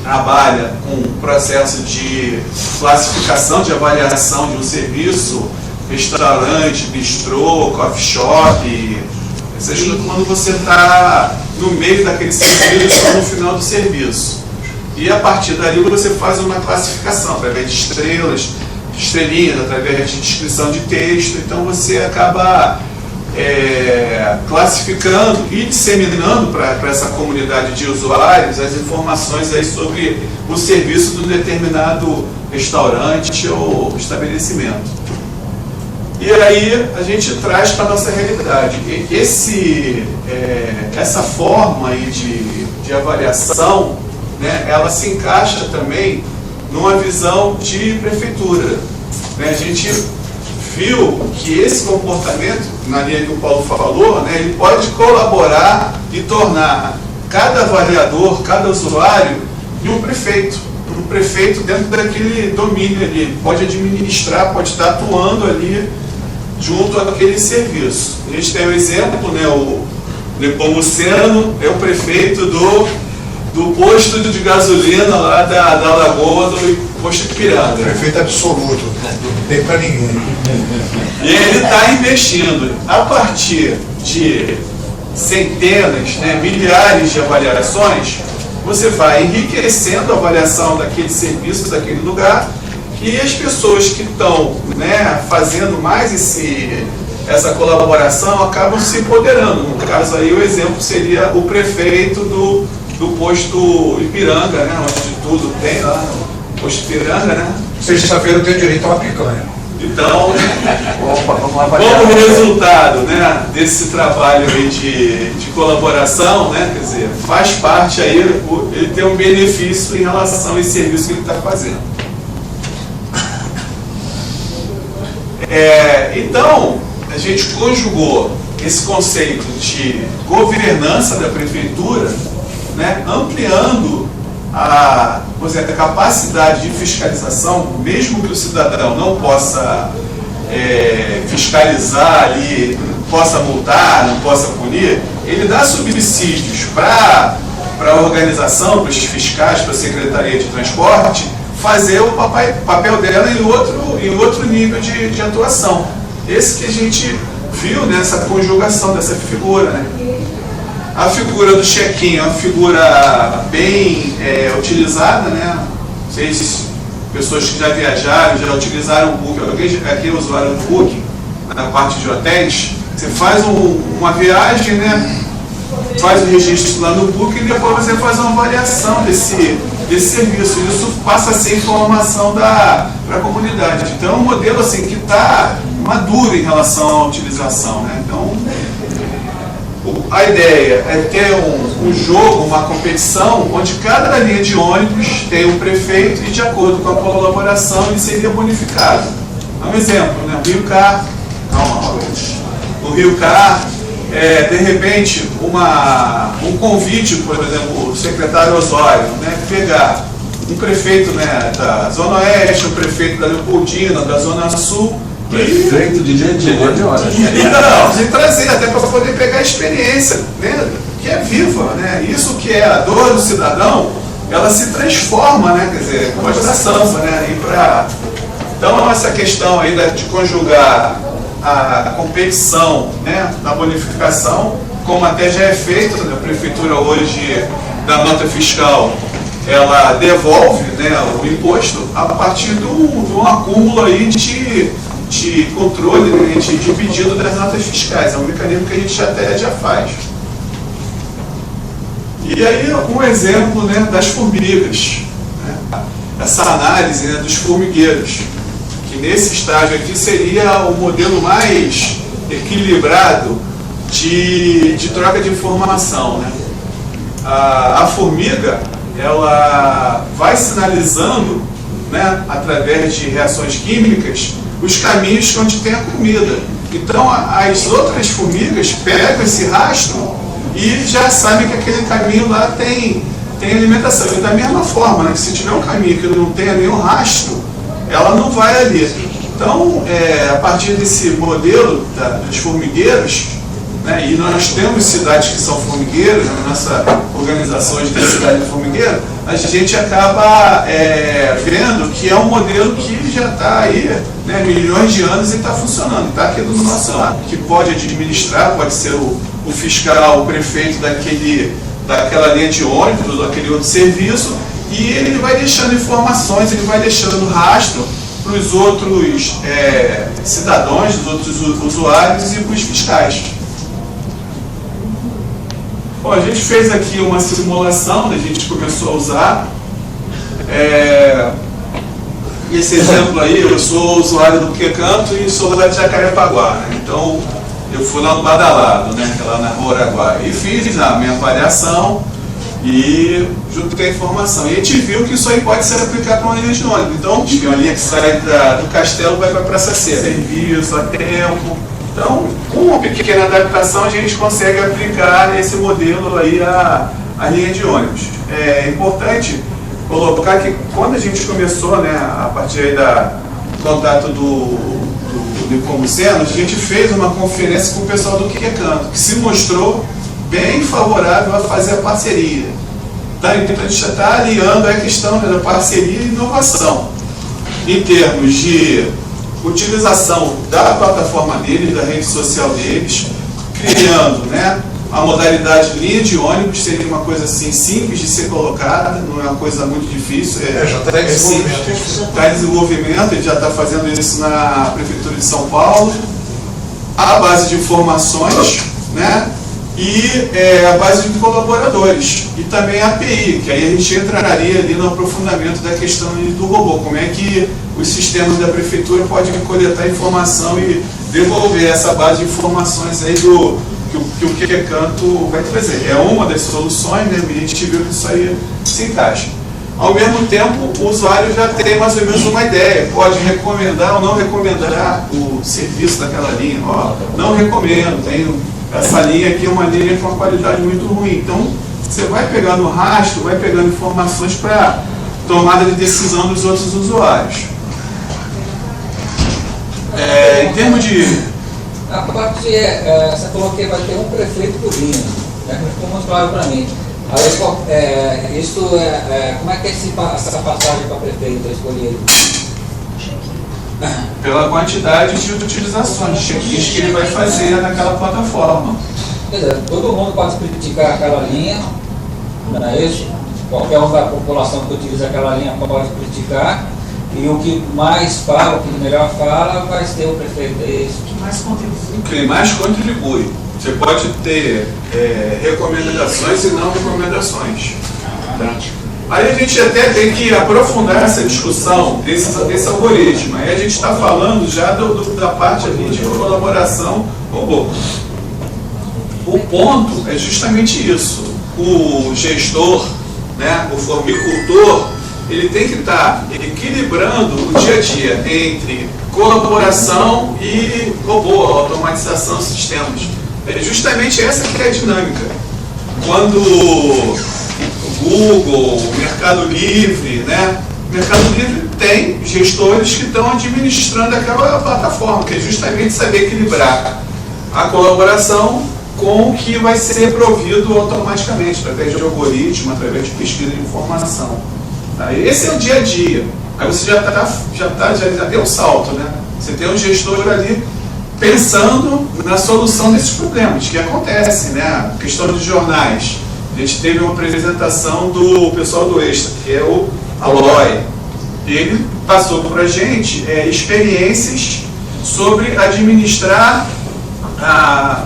trabalha com um processo de classificação, de avaliação de um serviço, restaurante, bistrô, coffee shop, seja quando você está no meio daquele serviço ou no final do serviço. E a partir dali você faz uma classificação através de estrelas, estrelinhas, através de descrição de texto. Então você acaba classificando e disseminando para essa comunidade de usuários as informações aí sobre o serviço de um determinado restaurante ou estabelecimento. E aí a gente traz para a nossa realidade. Essa forma aí de avaliação, né, ela se encaixa também numa visão de prefeitura. Né? A gente viu que esse comportamento, na linha que o Paulo falou, né, ele pode colaborar e tornar cada avaliador, cada usuário, de um prefeito. Um prefeito dentro daquele domínio ali. Ele pode administrar, pode estar atuando ali junto àquele serviço. A gente tem um exemplo, né, o Nepomuceno é o prefeito do posto de gasolina lá da Lagoa do posto Ipiranga. Prefeito absoluto, não tem para ninguém. E ele está investindo a partir de centenas, né, milhares de avaliações. Você vai enriquecendo a avaliação daquele serviço, daquele lugar, e as pessoas que estão, né, fazendo mais essa colaboração acabam se empoderando. No caso aí, o exemplo seria o prefeito do posto Ipiranga, né, onde tudo tem lá no posto Ipiranga, né? Sexta-feira eu tenho direito a uma picanha. Então, como resultado, né, desse trabalho aí de colaboração, né, quer dizer, faz parte aí, ele tem um benefício em relação a esse serviço que ele está fazendo. Então, a gente conjugou esse conceito de governança da prefeitura, né, ampliando a capacidade de fiscalização, mesmo que o cidadão não possa fiscalizar ali, possa multar, não possa punir, ele dá subsídios para a organização, para os fiscais, para a Secretaria de Transporte, fazer o papel dela em outro nível de atuação. Esse que a gente viu nessa conjugação dessa figura, né? A figura do check-in é uma figura bem utilizada, né? Vocês, pessoas que já viajaram, já utilizaram o Booking, alguém aqui é usuário do Booking, na parte de hotéis, você faz uma viagem, né? Faz o registro lá no Booking e depois você faz uma avaliação desse serviço. Isso passa a ser informação para a comunidade. Então é um modelo assim, que está maduro em relação à utilização, né? Então, a ideia é ter um jogo, uma competição, onde cada linha de ônibus tem um prefeito e, de acordo com a colaboração, ele seria bonificado. Um exemplo, né? O Rio Car, o Rio Car, de repente, um convite, por exemplo, o secretário Osório, né, pegar um prefeito, né, da Zona Oeste, um prefeito da Leopoldina, da Zona Sul, Prefeito de Diadema. Então, de trazer até para poder pegar a experiência, né, que é viva, né? Isso que é a dor do cidadão, ela se transforma, né? Quer dizer, pode dar samba, né? Então, essa questão aí de conjugar a competição, né, na bonificação, como até já é feito, né, a prefeitura hoje, da nota fiscal, ela devolve, né, o imposto a partir de um acúmulo aí de controle, né, de pedido das notas fiscais. É um mecanismo que a gente já faz. E aí, um exemplo, né, das formigas, né, essa análise, né, dos formigueiros, que nesse estágio aqui seria o modelo mais equilibrado de troca de informação, né? A formiga, ela vai sinalizando, né, através de reações químicas, os caminhos onde tem a comida. Então, as outras formigas pegam esse rastro e já sabem que aquele caminho lá tem alimentação. E da mesma forma, né, que se tiver um caminho que não tenha nenhum rastro, ela não vai ali. Então, a partir desse modelo dos formigueiros, né, e nós temos cidades que são formigueiras, né, nossa organização de cidade de formigueiro, a gente acaba vendo que é um modelo que já está aí, né, milhões de anos e está funcionando, está aqui do nosso lado, que pode administrar, pode ser o fiscal, o prefeito daquela linha de ônibus, daquele outro serviço, e ele vai deixando informações, ele vai deixando rastro para os outros cidadãos, dos outros usuários e para os fiscais. Bom, a gente fez aqui uma simulação, a gente começou a usar. Esse exemplo aí, eu sou usuário do Quecanto e sou lá de Jacarepaguá, né? Então, eu fui lá no Badalado, né, lá na Rua Araguaia, e fiz a minha avaliação e juntei a informação. E a gente viu que isso aí pode ser aplicado para uma linha de ônibus. Então, uma linha que sai do Castelo vai para a Praça C, serviço, a tempo. Então, com uma pequena adaptação, a gente consegue aplicar esse modelo aí à linha de ônibus. É importante colocar que quando a gente começou, né, a partir aí do contato do Nepomuceno, a gente fez uma conferência com o pessoal do Quecanto, que se mostrou bem favorável a fazer a parceria. Então, a gente está aliando a questão da parceria e inovação, em termos de utilização da plataforma deles, da rede social deles, criando, né, a modalidade linha de ônibus, seria uma coisa assim simples de ser colocada, não é uma coisa muito difícil, já está em desenvolvimento. Está em desenvolvimento, a gente já está fazendo isso na Prefeitura de São Paulo, a base de informações, né, e a base de colaboradores, e também a API, que aí a gente entraria ali no aprofundamento da questão do robô, como é que os sistemas da Prefeitura podem coletar informação e devolver essa base de informações aí que o Quecanto vai trazer. É uma das soluções, né, e a gente viu que isso aí se encaixa. Ao mesmo tempo, o usuário já tem mais ou menos uma ideia, pode recomendar ou não recomendar o serviço daquela linha. Ó, não recomendo, essa linha aqui é uma linha com uma qualidade muito ruim. Então, você vai pegando rastro, vai pegando informações para tomada de decisão dos outros usuários. Em termos de... A parte você falou que vai ter um prefeito por linha, né? Ficou muito claro para mim. Aí, como é que é essa passagem para prefeito escolhido? Pela quantidade de utilizações, de check-ins que ele vai fazer naquela plataforma. Quer dizer, todo mundo pode criticar aquela linha, não é isso? Qualquer um da população que utiliza aquela linha pode criticar, e o que mais fala, o que melhor fala, vai ser o prefeito, é isso? O que mais contribui. Você pode ter recomendações e não recomendações. Tá? Aí a gente até tem que aprofundar essa discussão desse algoritmo. Aí a gente está falando já da parte ali de colaboração robô. O ponto é justamente isso. O gestor, né, o formicultor, ele tem que estar equilibrando o dia a dia entre colaboração e robô, automatização de sistemas. É justamente essa que é a dinâmica. Quando o Google, o Mercado Livre, né, Mercado Livre tem gestores que estão administrando aquela plataforma, que é justamente saber equilibrar a colaboração com o que vai ser provido automaticamente, através de algoritmo, através de pesquisa de informação. Tá? Esse é o dia a dia. Aí você já deu um salto, né? Você tem um gestor ali pensando na solução desses problemas que acontecem, né? A questão dos jornais. A gente teve uma apresentação do pessoal do Extra, que é o Aloy. Ele passou para a gente experiências sobre administrar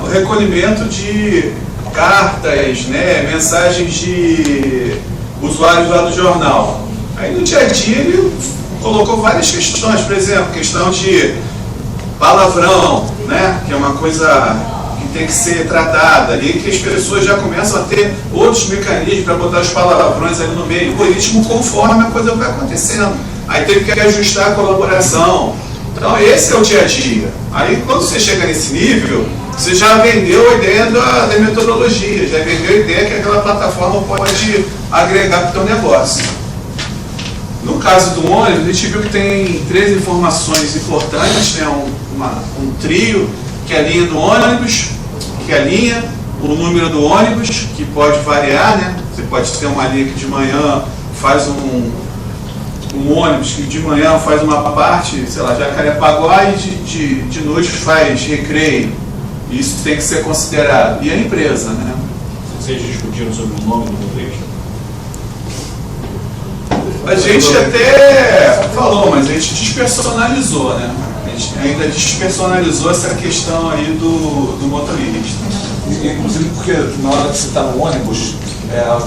o recolhimento de cartas, né, mensagens de usuários lá do jornal. Aí no dia a dia ele colocou várias questões, por exemplo, questão de palavrão, né, que é uma coisa que tem que ser tratada, e que as pessoas já começam a ter outros mecanismos para botar os palavrões ali no meio, o algoritmo conforme a coisa vai acontecendo. Aí teve que ajustar a colaboração. Então esse é o dia a dia. Aí quando você chega nesse nível, você já vendeu a ideia da metodologia, já vendeu a ideia que aquela plataforma pode agregar para o teu negócio. No caso do ônibus, a gente viu que tem 3 informações importantes, né? Um trio, que é a linha do ônibus, que é a linha, o número do ônibus, que pode variar, né? Você pode ter uma linha que de manhã faz um ônibus que de manhã faz uma parte, sei lá, Jacarepaguá, e de noite faz Recreio. Isso tem que ser considerado. E a empresa, né? Vocês discutiram sobre o nome do motorista? A gente até falou, mas a gente despersonalizou, né? A gente ainda despersonalizou essa questão aí do motorista. Inclusive porque na hora que você está no ônibus,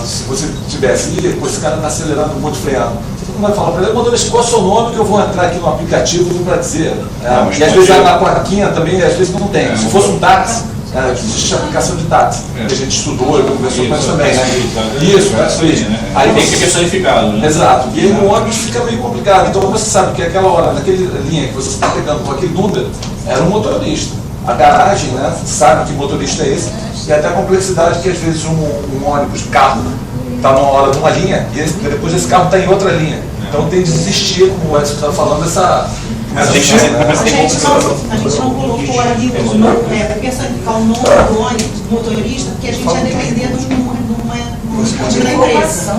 se você tivesse ali, depois esse cara está acelerando muito, freando. Você não vai falar para ele, motorista, qual é o seu nome, que eu vou entrar aqui no aplicativo para dizer. E às vezes na plaquinha também, às vezes não tem. Se fosse um táxi, existe a aplicação de táxi, que a gente estudou, eu conversou com isso também, né? Isso, aí tem que ser personificado, né? Exato. E aí no ônibus fica meio complicado. Então você sabe que aquela hora, naquela linha que você está pegando com aquele número, era um motorista. A garagem, né, sabe que motorista é esse, e até a complexidade que às vezes um ônibus, carro, está numa hora numa linha, e depois esse carro está em outra linha. Então tem de existir, como o Edson está falando, essa a gente não colocou ali o nome, personificar o nome do ônibus, do motorista, porque a gente ia depender de uma empresa.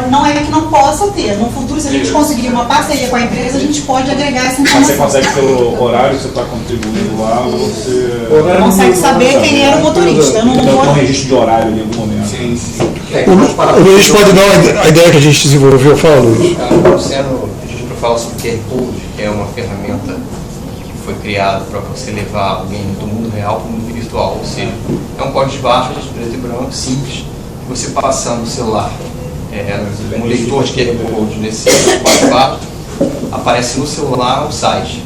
Não é que não possa ter. No futuro, se a gente conseguir uma parceria com a empresa, a gente pode agregar essa informação. Mas você consegue, pelo horário que você está contribuindo lá, você consegue saber quem era o motorista. Então tem um registro de horário ali em algum momento. Sim, sim. O Luiz pode dar a ideia que a gente desenvolveu. Fala, Luiz. A gente não fala sobre QR Code, que é uma ferramenta que foi criada para você levar alguém do mundo real para o mundo virtual. Ou seja, é um código de barras, preto e branco, simples, que você passando o celular, um leitor de QR Code nesse código de barras, aparece no celular um site.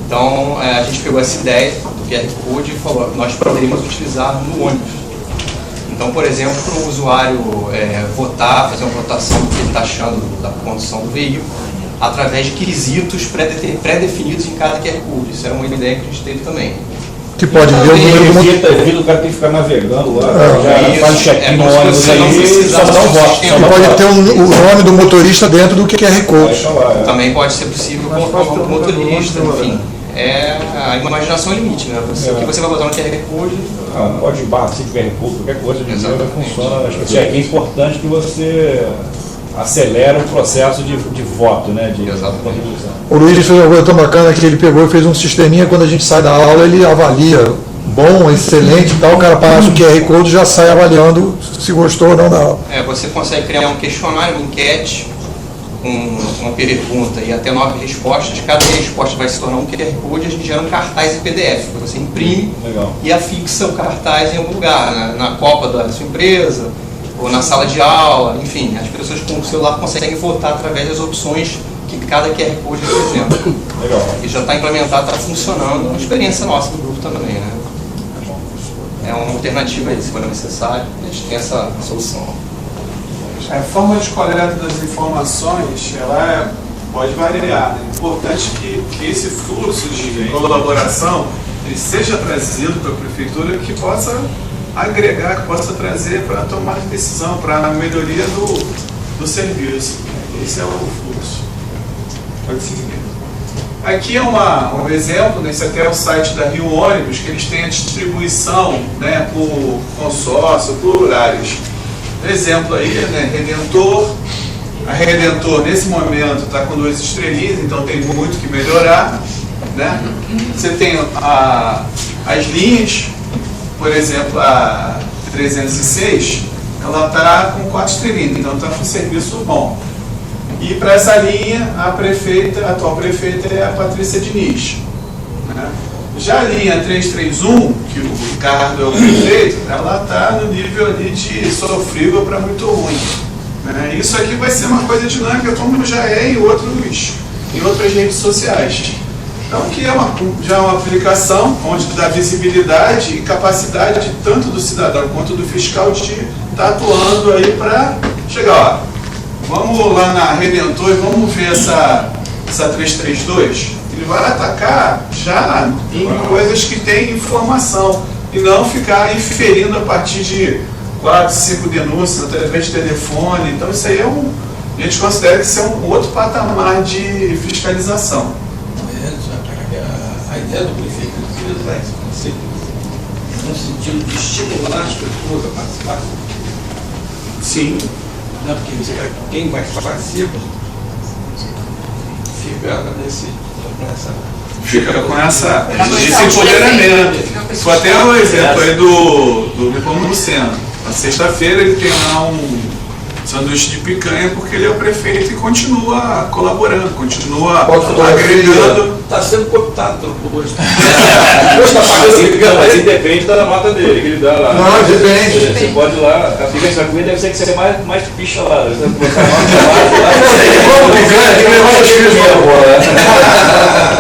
Então, a gente pegou essa ideia do QR Code e falou, nós poderíamos utilizar no ônibus. Então, por exemplo, para o usuário votar, fazer uma votação do que ele está achando da condução do veículo, através de quesitos pré-definidos em cada QR Code. Isso era uma ideia que a gente teve também. Que pode ver o número do o cara tem que ficar navegando lá, já faz check-in no ônibus aí, só dá um voto. E pode ter o nome do motorista dentro do QR Code. Também pode ser possível colocar o nome do motorista, enfim. A imaginação é o limite, né? O que você vai botar no QR Code... Não pode barra, se tiver code, qualquer coisa de dinheiro funciona. Acho que é importante que você acelera o processo de voto, né? De contribuição. O Luiz fez uma coisa tão bacana que ele pegou e fez um sisteminha, quando a gente sai da aula, ele avalia bom, excelente e tal, o cara passa o QR Code e já sai avaliando se gostou ou não da aula. Você consegue criar um questionário, uma enquete, uma pergunta e até 9 respostas. Cada resposta vai se tornar um QR Code e a gente gera um cartaz em PDF. Você imprime e afixa o cartaz em algum lugar, na copa da sua empresa, ou na sala de aula, enfim. As pessoas com o celular conseguem votar através das opções que cada QR Code representa. Legal. E já está implementado, está funcionando. Uma experiência nossa do grupo também, né? É uma alternativa aí, se for necessário. A gente tem essa solução. A forma de coleta das informações, ela pode variar. É importante que esse fluxo de colaboração ele seja trazido para a prefeitura, que possa agregar, que possa trazer para a tomada de decisão, para a melhoria do serviço. Esse é o fluxo. Pode seguir. Aqui é um exemplo, né? Esse aqui é o site da Rio Ônibus, que eles têm a distribuição, né, por consórcio, por horários. Exemplo aí, né, Redentor. A Redentor, nesse momento, está com 2 estrelinhas, então tem muito que melhorar, né? Você tem as linhas, por exemplo, a 306, ela está com 4 estrelinhas, então está com um serviço bom. E para essa linha, a atual prefeita é a Patrícia Diniz, né? Já a linha 331, que o Ricardo é o prefeito, ela está no nível ali de sofrível para muito ruim, né? Isso aqui vai ser uma coisa dinâmica, como já é em outras redes sociais. Então, que já é uma aplicação onde dá visibilidade e capacidade tanto do cidadão quanto do fiscal de estar atuando aí para chegar, ó. Vamos lá na Redentor e vamos ver essa 332. Ele vai atacar já em coisas que tem informação e não ficar inferindo a partir de 4, 5 denúncias através de telefone. Então isso aí a gente considera que isso é um outro patamar de fiscalização. A ideia do prefeito utilizar esse conceito no sentido de estimular as pessoas a participar. Sim. Não, porque quem mais participa fica com esse empoderamento. Foi até o exemplo aí do Nepomuceno. Na sexta-feira ele tem lá um sanduíche de picanha porque ele é o prefeito e continua colaborando, continua agregando. Está sendo cooptado pelo posto. Mas depende da nota dele, que ele dá lá. Não, depende. Você pode ir lá, a picanha sua comida deve ser que você mais picha lá. Você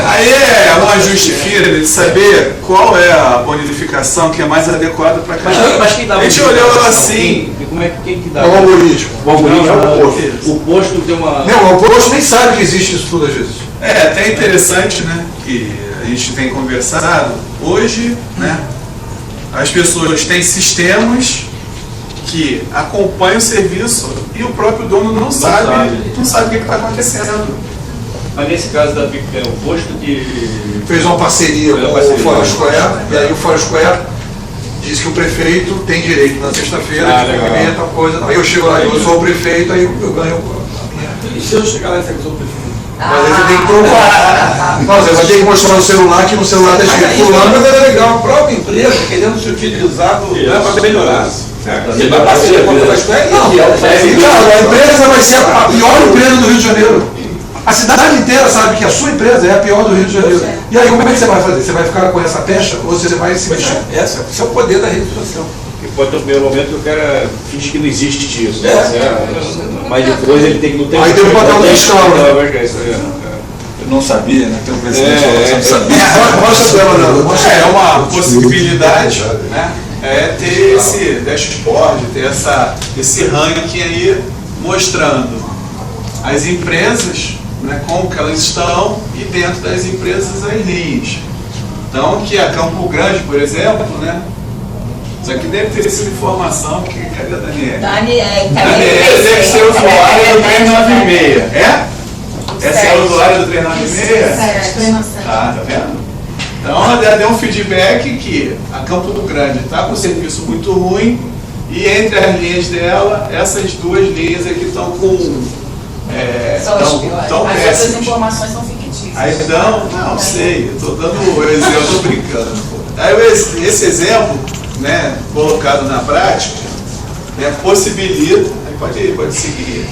Aí é um ajuste fino de saber qual é a bonificação que é mais adequada para cada um. Mas quem dá? A gente olhou assim. Como é que quem que dá? É o algoritmo. O algoritmo é o posto. O posto tem uma. Não, o posto nem sabe que existe isso tudo às vezes. É até interessante, né, que a gente tem conversado. Hoje, né, as pessoas têm sistemas que acompanham o serviço e o próprio dono não sabe o que está acontecendo. Mas nesse caso da picanha, o posto que Fez uma parceria com o Fora Square, e aí o Fora Square disse que o prefeito tem direito na sexta-feira de comer tal coisa. Aí eu chego lá, eu sou o prefeito, aí eu ganho a minha. E se eu chegar lá e dizer que eu sou o prefeito? Mas aí você tem que provar. Não, você vai ter que mostrar no celular que no celular está escrito fulano. Mas é legal, a própria empresa querendo se utilizar para melhorar. Você vai parceria com a Fora Square? Não, cara, a empresa vai ser a pior empresa do Rio de Janeiro. A cidade inteira sabe que a sua empresa é a pior do Rio de Janeiro. E aí, como é que você vai fazer? Você vai ficar com essa pecha ou você vai se mexer? Esse é o poder da rede social. Pode ter um primeiro momento que o cara finge que não existe isso. Mas depois ele tem que lutar. Aí tem o papel do fiscal, né? Eu não sabia, né? Tem um presidente falando, não sabia. Mostra a tela, mostra. É uma possibilidade, né? É ter esse dashboard, ter esse ranking aí mostrando as empresas, né, como que elas estão e dentro das empresas as linhas. Então, que a Campo Grande, por exemplo, né? Isso aqui deve ter sido informação, porque cadê a Daniela? Daniela deve ser usuária do 396. É? Essa é a usuária do 396? Ah, tá vendo? Então, ela deu um feedback que a Campo do Grande está com um serviço muito ruim e entre as linhas dela, essas duas linhas aqui estão com tão as péssimas. outras informações são fictícias. Aí não sei, eu estou dando o exemplo, eu estou brincando. Aí esse exemplo, né, colocado na prática, né, possibilita, aí pode seguir.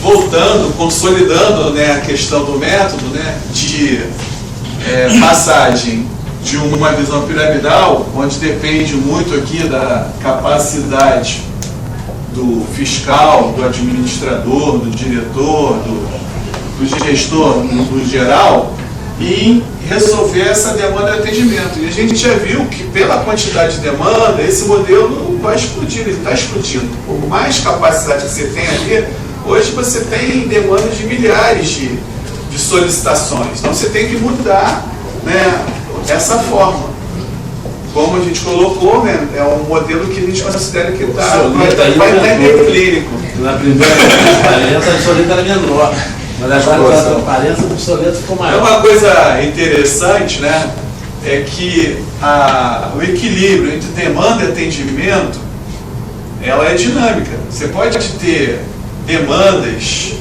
Voltando, consolidando, né, a questão do método, né, de passagem de uma visão piramidal, onde depende muito aqui da capacidade do fiscal, do administrador, do diretor, do gestor no geral, e resolver essa demanda de atendimento. E a gente já viu que pela quantidade de demanda, esse modelo não vai explodir, ele está explodindo. Por mais capacidade que você tem ali, hoje você tem demandas de milhares de solicitações. Então você tem que mudar, né, essa forma. como a gente colocou, né, é um modelo que a gente considera que vai Obsoleto estar em clínico. Na primeira transparência, a obsoleta era menor. Mas agora a transparência do obsoleto ficou É maior. uma coisa interessante, né, é que o equilíbrio entre demanda e atendimento, ela é dinâmica. Você pode ter demandas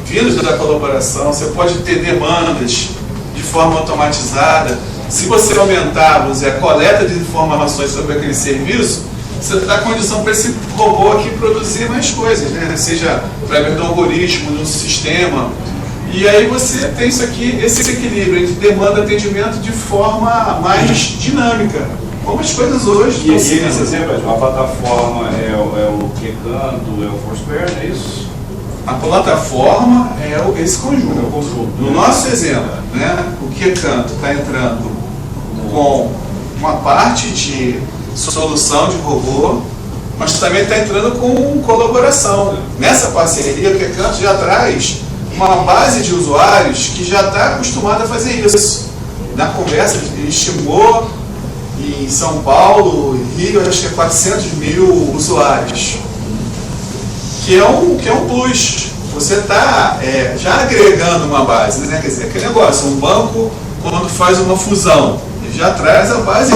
vindas da colaboração, você pode ter demandas de forma automatizada. Se você aumentar, vamos dizer, a coleta de informações sobre aquele serviço, você dá condição para esse robô aqui produzir mais coisas, né? Seja através do algoritmo, do sistema. E aí você tem isso aqui, esse equilíbrio entre demanda e atendimento de forma mais dinâmica. Como as coisas hoje E estão nesse sendo. exemplo, a plataforma é o Kecanto, é o Foursquare, não é isso? A plataforma é esse conjunto. É o conjunto. No nosso exemplo, né, o Kecanto está entrando com uma parte de solução de robô, mas também está entrando com colaboração. Nessa parceria, o Kecanto já traz uma base de usuários que já está acostumada a fazer isso. Na conversa, ele estimou em São Paulo, Rio, acho que é 400 mil usuários. Que é um plus. Você está já agregando uma base, né? Quer dizer, aquele negócio, um banco, quando faz uma fusão, ele já traz a base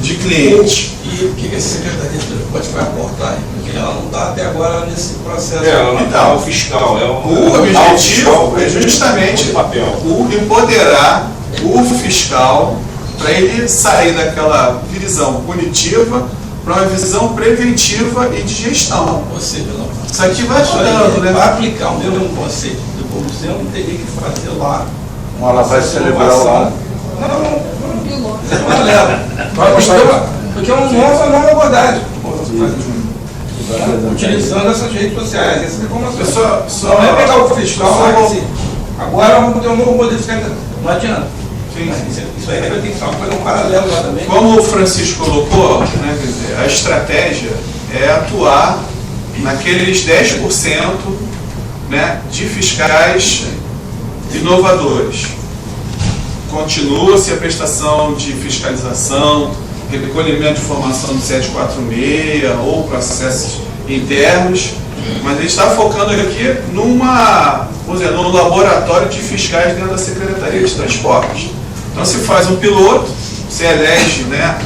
de cliente. E o que essa secretaria pode aportar? Porque ela não está até agora nesse processo. Ela não está o fiscal. O objetivo é justamente o papel. Empoderar o fiscal para ele sair daquela visão punitiva para uma visão preventiva e de gestão. Ou seja, Isso aqui vai ajudando, né? Para aplicar o mesmo conceito de corrupção, teria que fazer lá Uma lavagem cerebral lá. Não leva. Porque é uma nova abordagem. Utilizando essas redes sociais, essas informações. Não é pegar o fiscal e assim, agora vamos ter um novo modelo de fiscalização. Não adianta. Isso aí vai ter que ser uma coisa, um paralelo lá também. Como o Francisco colocou, né, quer dizer, a estratégia é atuar naqueles 10%, né, de fiscais inovadores. Continua-se a prestação de fiscalização, recolhimento de informação do 746 ou processos internos, mas a gente está focando aqui num laboratório de fiscais dentro da Secretaria de Transportes. Então se faz um piloto, se elege, né,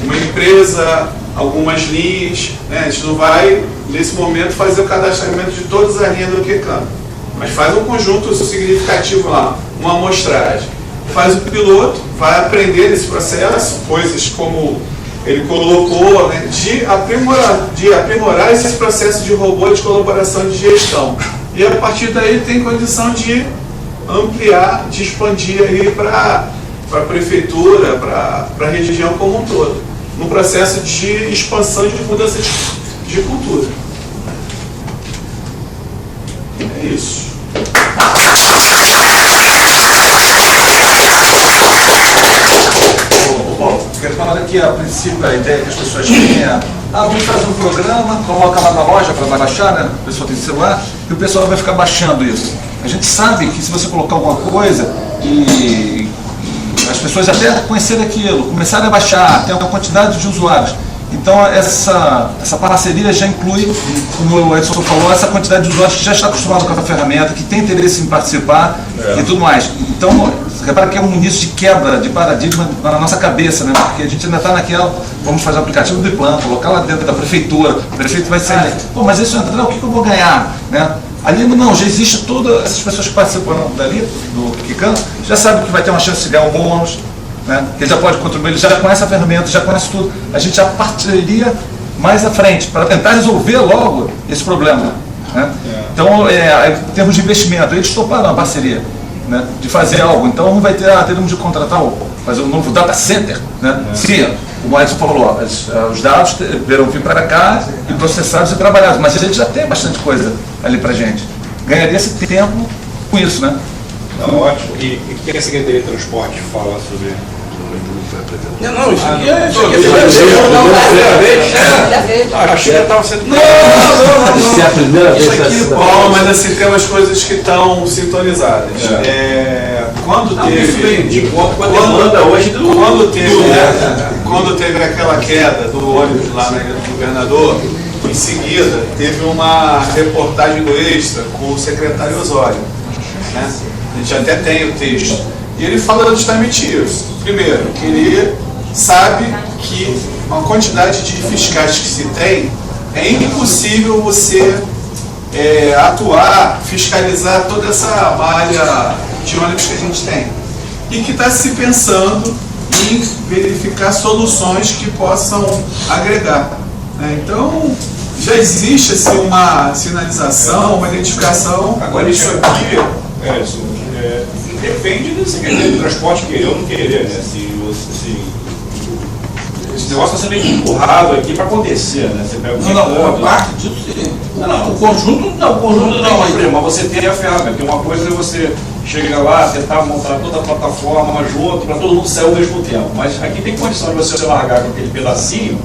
uma empresa, algumas linhas, né, a gente não vai, nesse momento, fazer o cadastramento de todas as linhas do Kecanto, mas faz um conjunto significativo lá, uma amostragem. Faz o piloto, vai aprender nesse processo, coisas como ele colocou, né, de aprimorar esse processo de robô de colaboração de gestão. E a partir daí tem condição de ampliar, de expandir aí para a prefeitura, para a região como um todo, no processo de expansão e de mudança de cultura. É isso. Quero falar aqui, a princípio, a ideia que as pessoas têm é: vamos fazer um programa, coloca lá na loja para baixar, né? O pessoal tem celular, e o pessoal vai ficar baixando isso. A gente sabe que se você colocar alguma coisa e as pessoas até conhecerem aquilo, começarem a baixar, tem uma quantidade de usuários. Então, essa parceria já inclui, como o Edson falou, essa quantidade de usuários que já está acostumado com a ferramenta, que tem interesse em participar e tudo mais. Então, repara que é um início de quebra de paradigma na nossa cabeça, né? Porque a gente ainda está naquela, vamos fazer o aplicativo do IPLAN, colocar lá dentro da prefeitura, o prefeito vai sair, pô, mas isso entrar, o que eu vou ganhar? Né? Ali não, já existe todas essas pessoas que participam dali, do Kecanto, já sabem que vai ter uma chance de ganhar um bônus, né? Ele já pode contribuir, ele já conhece a ferramenta, já conhece tudo. A gente já partiria mais à frente para tentar resolver logo esse problema, né? Então, em termos de investimento, eles toparam a parceria, né, de fazer algo. Então não vai ter, teremos de contratar, fazer um novo data center, né? Se, como o Edson falou, os dados deverão vir para cá e processados e trabalhados, mas a gente já tem bastante coisa ali para a gente. Ganharia esse tempo com isso, né? Não, ótimo. E o que a Secretaria de Transporte fala sobre... Não, isso aqui é... Achei que estava sendo... Se é a primeira vez que Aqui, bom, mas assim, tem umas coisas que estão sintonizadas. Quando teve... De conta com a demanda hoje do... Quando teve quando teve aquela queda do ônibus lá na Ilha do Governador, em seguida teve uma reportagem do Extra com o secretário Osório, né? A gente até tem o texto. E ele fala justamente isso. Primeiro, que ele sabe que uma quantidade de fiscais que se tem, é impossível você atuar, fiscalizar toda essa malha de ônibus que a gente tem. E que está se pensando em verificar soluções que possam agregar, né? Então, já existe assim, uma sinalização, uma identificação. Agora, isso aqui depende do secretário de transporte querer ou não querer, né? Esse negócio está sendo empurrado aqui para acontecer, né? Você pega uma parte disso sim. O conjunto não, mas você tem a ferramenta, porque uma coisa é você chega lá, tentar montar toda a plataforma junto, para todo mundo sair ao mesmo tempo. Mas aqui tem condição de você largar com aquele pedacinho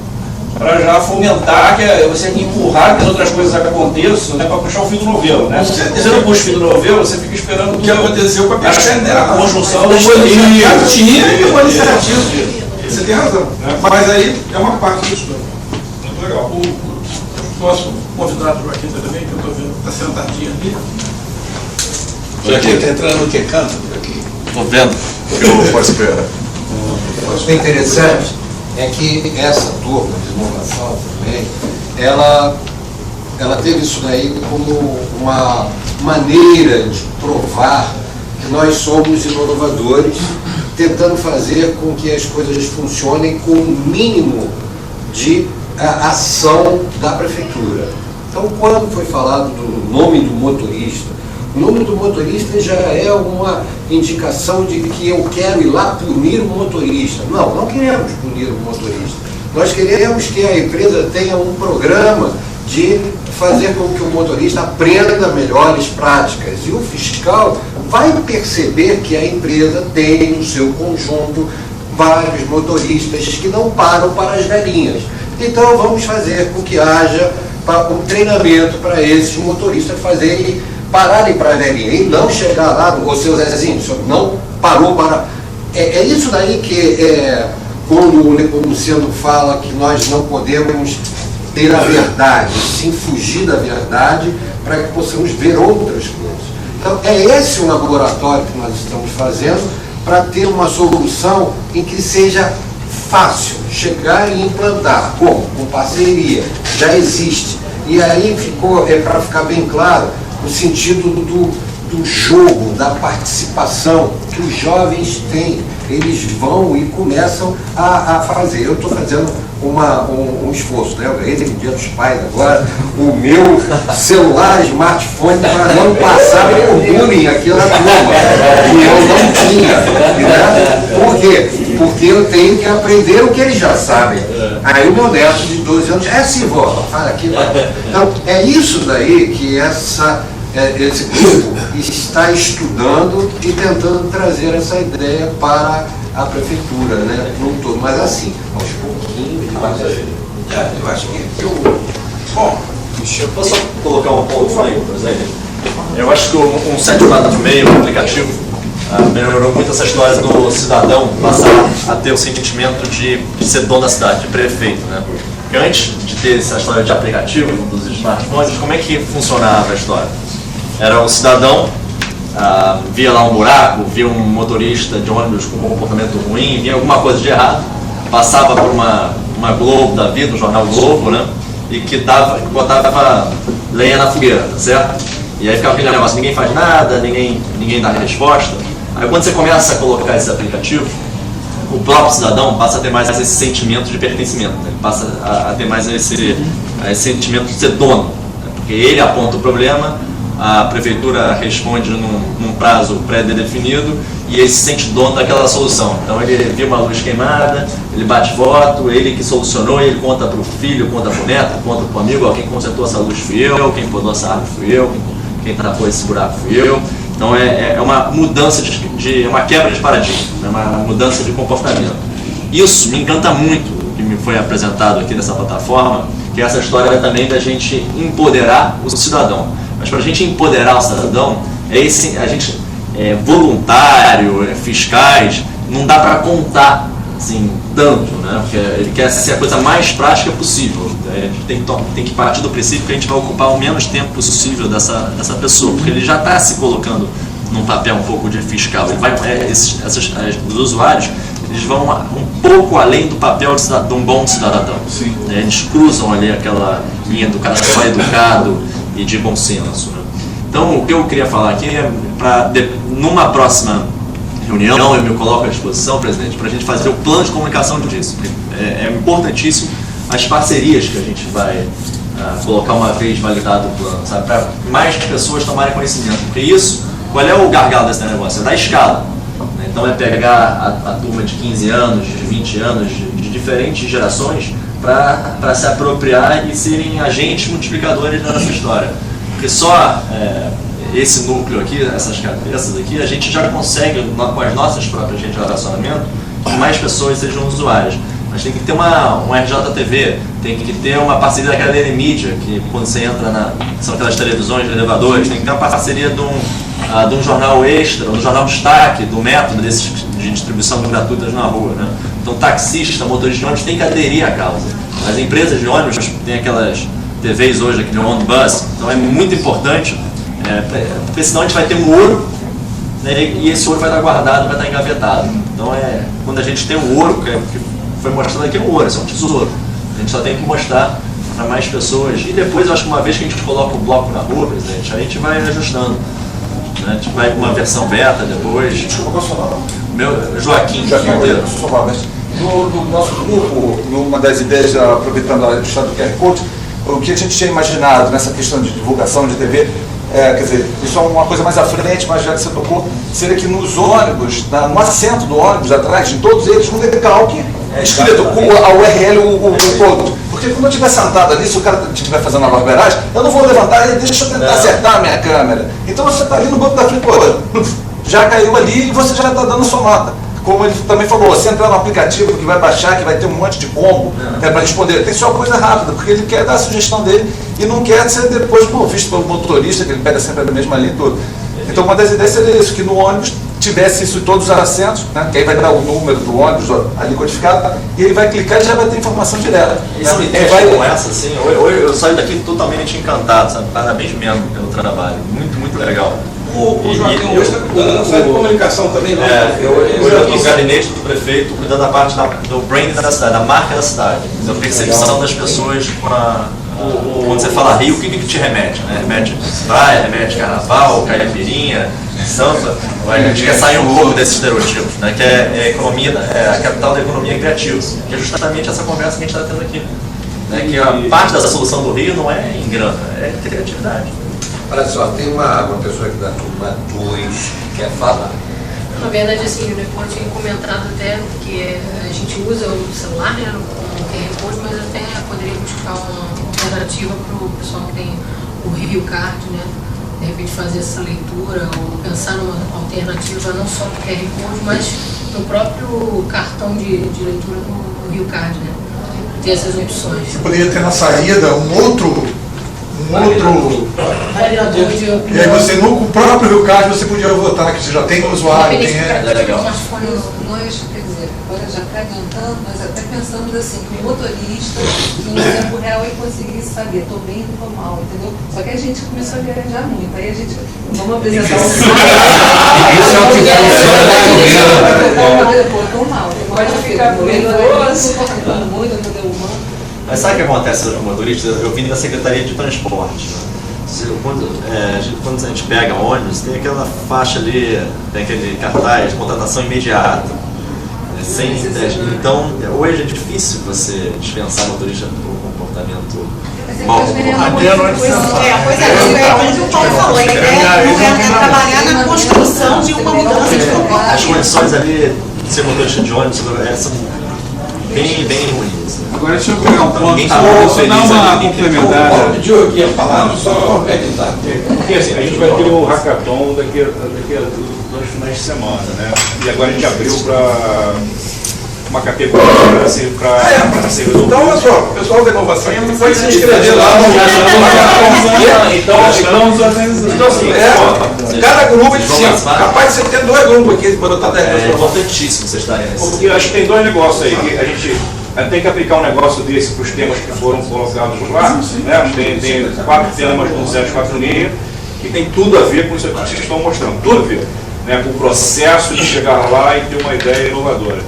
para já fomentar, você empurrar que as outras coisas aconteçam, né, para puxar o fio do novelo, né? Se você não puxa o fio do novelo, você fica esperando o que aconteceu com a a conjunção das Você tem razão. Mas aí é uma parte do estudo. Muito legal. O nosso convidado Joaquim também, que eu estou vendo, está sentadinho ali. Joaquim está entrando no que canto? Estou vendo. O interessante é que essa turma de inovação também, ela teve isso daí como uma maneira de provar que nós somos inovadores, tentando fazer com que as coisas funcionem com o mínimo de ação da prefeitura. Então, quando foi falado do nome do motorista, o nome do motorista já é uma indicação de que eu quero ir lá punir o motorista. Não, não queremos punir o motorista. Nós queremos que a empresa tenha um programa de fazer com que o motorista aprenda melhores práticas. E o fiscal vai perceber que a empresa tem no seu conjunto vários motoristas que não param para as velhinhas. Então vamos fazer com que haja um treinamento para esses motoristas pararem para a velhinha e não chegar lá no seu Zezinho, o senhor não parou para... É isso daí que, quando o Nepomuceno fala que nós não podemos ter a verdade, sim fugir da verdade para que possamos ver outras coisas. Então, é esse o laboratório que nós estamos fazendo para ter uma solução em que seja fácil chegar e implantar. Como? Com parceria. Já existe. E aí ficou, para ficar bem claro, no sentido do jogo, da participação que os jovens têm. Eles vão e começam a fazer. Eu estou fazendo um esforço, né? Eu ganhei no Dia dos Pais agora o meu celular, smartphone, para não passar por bullying aqui na turma, que eu não tinha. Né? Por quê? Porque eu tenho que aprender o que eles já sabem. Aí o meu neto de 12 anos, sim, vó, fala aqui. Vai. Então, é isso daí que esse grupo está estudando e tentando trazer essa ideia para a prefeitura, né? Não todo, mas assim, aos pouquinhos. Eu acho que bom, eu posso colocar um ponto aí, por exemplo? Eu acho que um 746, um aplicativo, melhorou muito essa história do cidadão passar a ter o sentimento de ser dono da cidade, de prefeito, né? Porque antes de ter essa história de aplicativo dos smartphones, como é que funcionava a história? Era o cidadão, via lá um buraco, via um motorista de ônibus com comportamento ruim, via alguma coisa de errado, passava por uma Globo da vida, um jornal Globo, né? E que botava lenha na fogueira, certo? E aí ficava aquele negócio, ninguém faz nada, ninguém dá resposta. Aí quando você começa a colocar esse aplicativo, o próprio cidadão passa a ter mais esse sentimento de pertencimento, né? Ele passa a ter mais esse sentimento de ser dono, né? Porque ele aponta o problema, a prefeitura responde num prazo pré-definido e ele se sente dono daquela solução. Então ele viu uma luz queimada, ele bate voto, ele que solucionou, ele conta para o filho, conta para o neto, conta para o amigo, ó, quem consertou essa luz fui eu, quem podou essa árvore fui eu, quem tapou esse buraco fui eu. Então é uma mudança uma quebra de paradigma, é uma mudança de comportamento. Isso me encanta muito, o que me foi apresentado aqui nessa plataforma, que é essa história também da gente empoderar o cidadão. Mas para a gente empoderar o cidadão, a gente voluntário, fiscais, não dá para contar assim, tanto, né? Porque ele quer ser a coisa mais prática possível. A gente tem que partir do princípio que a gente vai ocupar o menos tempo possível dessa pessoa, porque ele já está se colocando num papel um pouco de fiscal. Ele vai, os usuários, eles vão um pouco além do papel de um bom cidadão. Sim. Eles cruzam ali aquela linha do cara só educado e de bom senso. Né? Então, o que eu queria falar aqui é, numa próxima reunião, eu me coloco à disposição, presidente, para a gente fazer o plano de comunicação disso. É importantíssimo as parcerias que a gente vai colocar uma vez validado o plano, sabe? Para mais pessoas tomarem conhecimento. Porque isso, qual é o gargalo desse negócio? É da escala. Né? Então é pegar a turma de 15 anos, de 20 anos, de diferentes gerações, para se apropriar e serem agentes multiplicadores nessa história. Porque só esse núcleo aqui, essas cabeças aqui, a gente já consegue, com as nossas próprias redes de relacionamento, que mais pessoas sejam usuários. Mas tem que ter uma RJTV, tem que ter uma parceria daquela Mídia, que quando você entra são aquelas televisões de elevadores, tem que ter uma parceria de um jornal extra, um jornal destaque, do método desses de distribuição gratuitas na rua. Né? Então taxista, motorista de ônibus tem que aderir à causa. As empresas de ônibus têm aquelas TVs hoje, aquele on-bus, então é muito importante, porque senão a gente vai ter um ouro, né, e esse ouro vai estar guardado, vai estar engavetado. Então quando a gente tem um ouro, que foi mostrado aqui, é um ouro, esse é um tesouro. A gente só tem que mostrar para mais pessoas. E depois, eu acho que uma vez que a gente coloca o bloco na rua, presidente, a gente vai ajustando. Né? A gente vai com uma versão beta depois. Desculpa, qual é o seu nome? Meu, Joaquim Monteiro. No nosso grupo, numa das ideias, aproveitando a história do QR Code, o que a gente tinha imaginado nessa questão de divulgação de TV, quer dizer, isso é uma coisa mais à frente, mas já que você tocou, seria que nos ônibus, no assento do ônibus, atrás de todos eles, um recalque escrito com a URL o todo. Porque quando eu estiver sentado ali, se o cara estiver fazendo uma barbeiragem, eu não vou levantar e deixa eu tentar acertar a minha câmera. Então você está ali no banco da frente, já caiu ali e você já está dando sua nota. Como ele também falou, você entrar no aplicativo que vai baixar, que vai ter um monte de combo para responder, tem só coisa rápida, porque ele quer dar a sugestão dele e não quer ser depois visto pelo motorista, que ele pega sempre a mesma linha e tudo. Então uma das ideias seria isso, que no ônibus tivesse isso em todos os assentos, né, que aí vai dar o número do ônibus ali codificado, e ele vai clicar e já vai ter informação direta. Isso é ideia com essa, assim, hoje eu saio daqui totalmente encantado, sabe? Parabéns mesmo pelo trabalho, muito, muito legal. O Joaquim hoje está cuidando da sala de comunicação também, não? Hoje eu estou no gabinete do prefeito, cuidando da parte do brand da cidade, da marca da cidade, da percepção das pessoas com quando você fala Rio, o que te remete? Né? Remete praia, remete carnaval, caipirinha, samba. A gente quer sair um pouco desses estereotipos, né? Que é a economia, a capital da economia criativa, que é justamente essa conversa que a gente está tendo aqui. Né? Que a parte da solução do Rio não é em grana, é criatividade. Olha só, tem uma pessoa aqui da turma 2 que quer falar. Na verdade, assim, eu tinha comentado até que a gente usa o celular, né, no QR Code, mas até poderia buscar uma alternativa para o pessoal que tem o Rio Card, né, de repente fazer essa leitura ou pensar numa alternativa não só do QR Code, mas no próprio cartão de leitura do Rio Card, né, ter essas opções. Você poderia ter na saída um outro e aí você no próprio Rio Card você podia votar, que você já tem um usuário, tem Nós, quer dizer, agora já está adiantando, mas até pensamos assim, que o motorista em tempo real ele conseguisse saber, estou bem ou estou mal, entendeu? Só que a gente começou a viajar muito, aí a gente, vamos apresentar um estou mal, pode ficar nervoso, estou muito, estou derrubando. Mas sabe o que acontece com os motoristas? Eu vim da Secretaria de Transporte. Né? Quando a gente pega ônibus, tem aquela faixa ali, tem aquele cartaz de contratação imediata. Então, hoje é difícil você dispensar motorista por um comportamento mal. Pois é, como o Paulo falou, a ideia é trabalhar na construção de uma mudança de comportamento. As condições ali de ser motorista de ônibus são bem ruins. Agora deixa eu pegar um ponto, só dar uma complementar. O pediu aqui a palavra, só editar. Porque assim, a gente vai ter o hackathon daqui a 2 finais de semana, né? E agora a gente abriu para uma categoria para ser resolvida. Então, olha só, o pessoal da inovação não foi se inscrever lá no Então, assim, cada grupo de 5. Capaz de você ter 2 grupos aqui, quando eu estou É importantíssimo vocês estarem nesse. Porque eu acho que tem 2 negócios aí, que a gente tem que aplicar um negócio desse para os temas que foram colocados lá. Né? Tem 4 temas no 746, que tem tudo a ver com isso que vocês estão mostrando, tudo a ver. Né? Com o processo de chegar lá e ter uma ideia inovadora.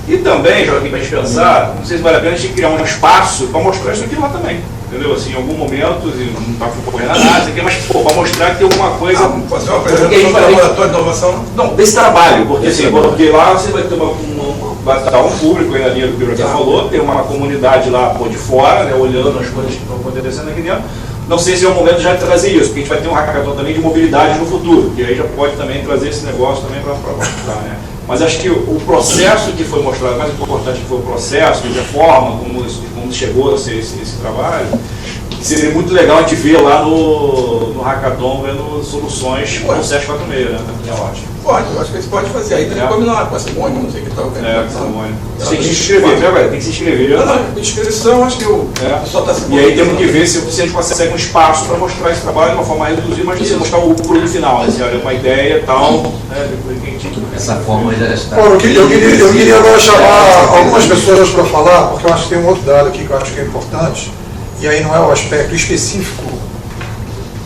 E também, Joaquim, para a gente pensar, não sei se vale a pena a gente criar um espaço para mostrar isso aqui lá também. Entendeu? Assim, em algum momento, não está concorrendo a nada, mas para mostrar que tem alguma coisa. Pode ser uma apresentação do laboratório de inovação? Não, desse trabalho, porque assim, porque lá você vai ter vai estar um público aí na linha do que o Joaquim falou, tem uma comunidade lá por de fora, né, olhando as coisas que estão acontecendo aqui dentro. Não sei se é o momento já de trazer isso, porque a gente vai ter um hackathon também de mobilidade no futuro, que aí já pode também trazer esse negócio também para mostrar, né? Mas acho que o processo que foi mostrado, mais importante que foi o processo, de forma como chegou a ser esse trabalho, seria muito legal a gente ver lá no hackathon, vendo soluções com o 746, né? É ótimo. Pode, eu acho que eles podem fazer. Aí tem que combinar com a Simone, não sei o que está organizando. Tem que se inscrever, né, velho? Tem que se inscrever. Não, inscrição, acho que o pessoal está se E aí temos que ver se a gente consegue um espaço para mostrar esse trabalho de uma forma reduzida, mas você mostrar o produto final, né? Olha, uma ideia e tal, né? Depois que a gente... Essa forma já está. Bom, eu queria agora chamar algumas pessoas para falar, porque eu acho que tem um outro dado aqui que eu acho que é importante, e aí não é o aspecto específico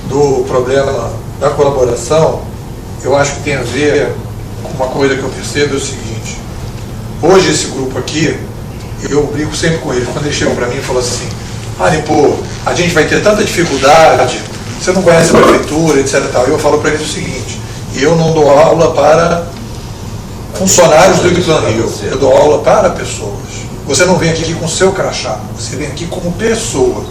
do problema da colaboração, eu acho que tem a ver com uma coisa que eu percebo, é o seguinte: hoje esse grupo aqui, eu brinco sempre com eles, quando eles chegam para mim e falam assim, pô, a gente vai ter tanta dificuldade, você não conhece a prefeitura, etc. Eu falo para eles o seguinte: eu não dou aula para funcionários do Iplan Rio, eu dou aula para pessoas. Você não vem aqui com o seu crachá, você vem aqui como pessoa.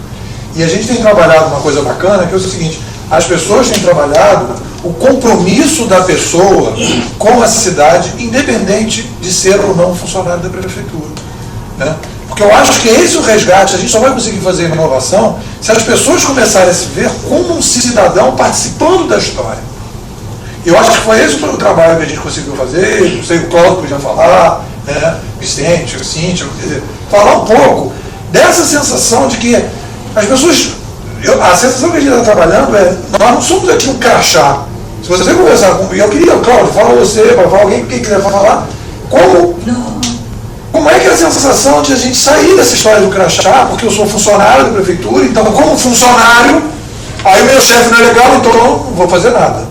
E a gente tem trabalhado uma coisa bacana, que é o seguinte: as pessoas têm trabalhado o compromisso da pessoa com a cidade, independente de ser ou não funcionário da prefeitura. Né? Porque eu acho que esse é o resgate. A gente só vai conseguir fazer inovação se as pessoas começarem a se ver como um cidadão participando da história. Eu acho que foi esse o trabalho que a gente conseguiu fazer. Não sei, o Cláudio podia falar, né? Vicente, o Cíntia, falar um pouco dessa sensação de que as pessoas... a sensação que a gente está trabalhando é, nós não somos aqui um crachá. Se você conversar comigo, eu queria, Cláudio, fala você, fala alguém, quem quiser falar, como é que é a sensação de a gente sair dessa história do crachá, porque eu sou funcionário da prefeitura, então como funcionário, aí o meu chefe não é legal, então eu não vou fazer nada.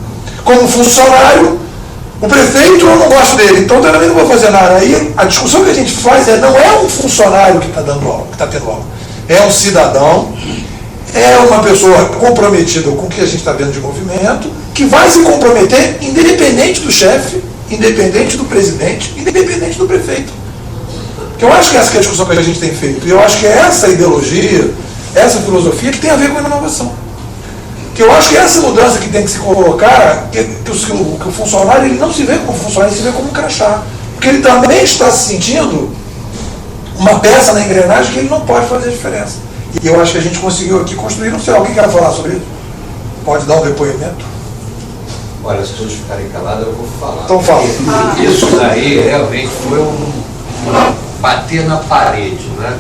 Como funcionário, o prefeito eu não gosto dele, então eu também não vou fazer nada. Aí a discussão que a gente faz não é um funcionário que está dando aula, que está tendo aula, é um cidadão, é uma pessoa comprometida com o que a gente está vendo de movimento, que vai se comprometer independente do chefe, independente do presidente, independente do prefeito. Porque eu acho que essa que é a discussão que a gente tem feito. E eu acho que é essa ideologia, essa filosofia que tem a ver com a inovação. Que eu acho que essa mudança que tem que se colocar, que o funcionário ele não se vê como funcionário, ele se vê como um crachá. Porque ele também está se sentindo uma peça na engrenagem que ele não pode fazer diferença. E eu acho que a gente conseguiu aqui construir, não sei, alguém quer falar sobre isso? Pode dar um depoimento? Olha, se todos ficarem calados, eu vou falar. Então fala. Isso daí realmente foi um bater na parede, né?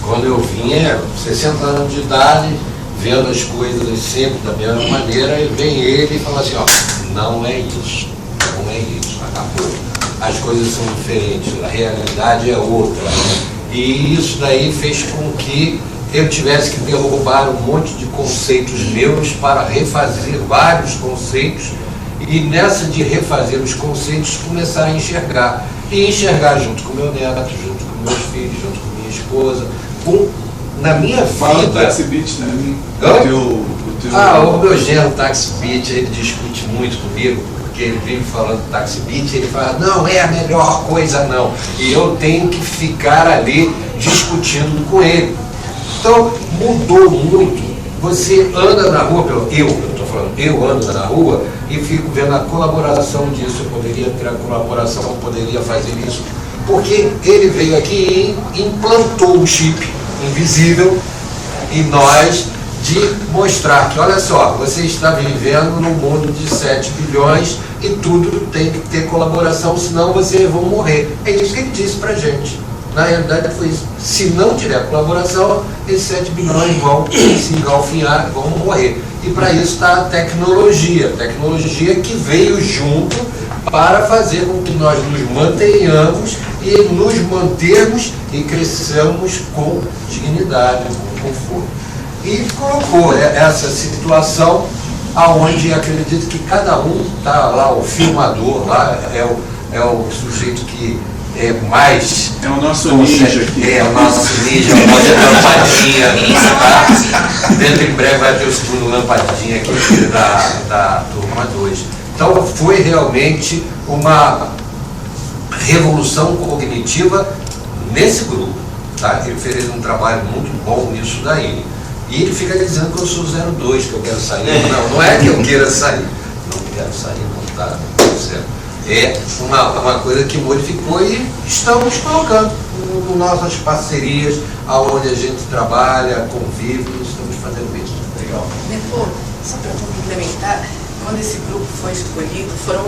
Quando eu vinha, 60 anos de idade, vendo as coisas sempre da mesma maneira, e vem ele e fala assim, não é isso, acabou. As coisas são diferentes, a realidade é outra. E isso daí fez com que eu tivesse que derrubar um monte de conceitos meus para refazer vários conceitos, e nessa de refazer os conceitos começar a enxergar. E enxergar junto com meu neto, junto com meus filhos, junto com minha esposa, na minha Fala vida... do Taxi Beat, né? O meu genro Taxi Beat, ele discute muito comigo, porque ele vive falando do Taxi Beat, ele fala, não é a melhor coisa não. E eu tenho que ficar ali discutindo com ele. Então, mudou muito. Você anda na rua, eu ando na rua e fico vendo a colaboração disso, eu poderia ter a colaboração, eu poderia fazer isso. Porque ele veio aqui e implantou um chip invisível e nós de mostrar que, olha só, você está vivendo num mundo de 7 bilhões e tudo tem que ter colaboração, senão vocês vão morrer. É isso que ele disse pra gente. Na realidade foi isso. Se não tiver colaboração, esses 7 bilhões vão se engalfinhar, vão morrer. E para isso está a tecnologia que veio junto para fazer com que nós nos mantenhamos e nos mantermos e cresçamos com dignidade, com conforto. E colocou essa situação aonde acredito que cada um está lá, o filmador lá é o sujeito que é mais... É o nosso ninja aqui. É o nosso ninja, pode lampadinha. Tá? Dentro em breve vai ter o segundo lampadinha aqui da turma 2. Então foi realmente uma revolução cognitiva nesse grupo. Tá? Ele fez um trabalho muito bom nisso daí. E ele fica dizendo que eu sou 02, que eu quero sair. Não é que eu queira sair. Não quero sair, não está certo. É uma coisa que modificou e estamos colocando nas nossas parcerias, aonde a gente trabalha, convive, estamos fazendo isso. Legal. Depois, só para complementar, quando esse grupo foi escolhido, foram,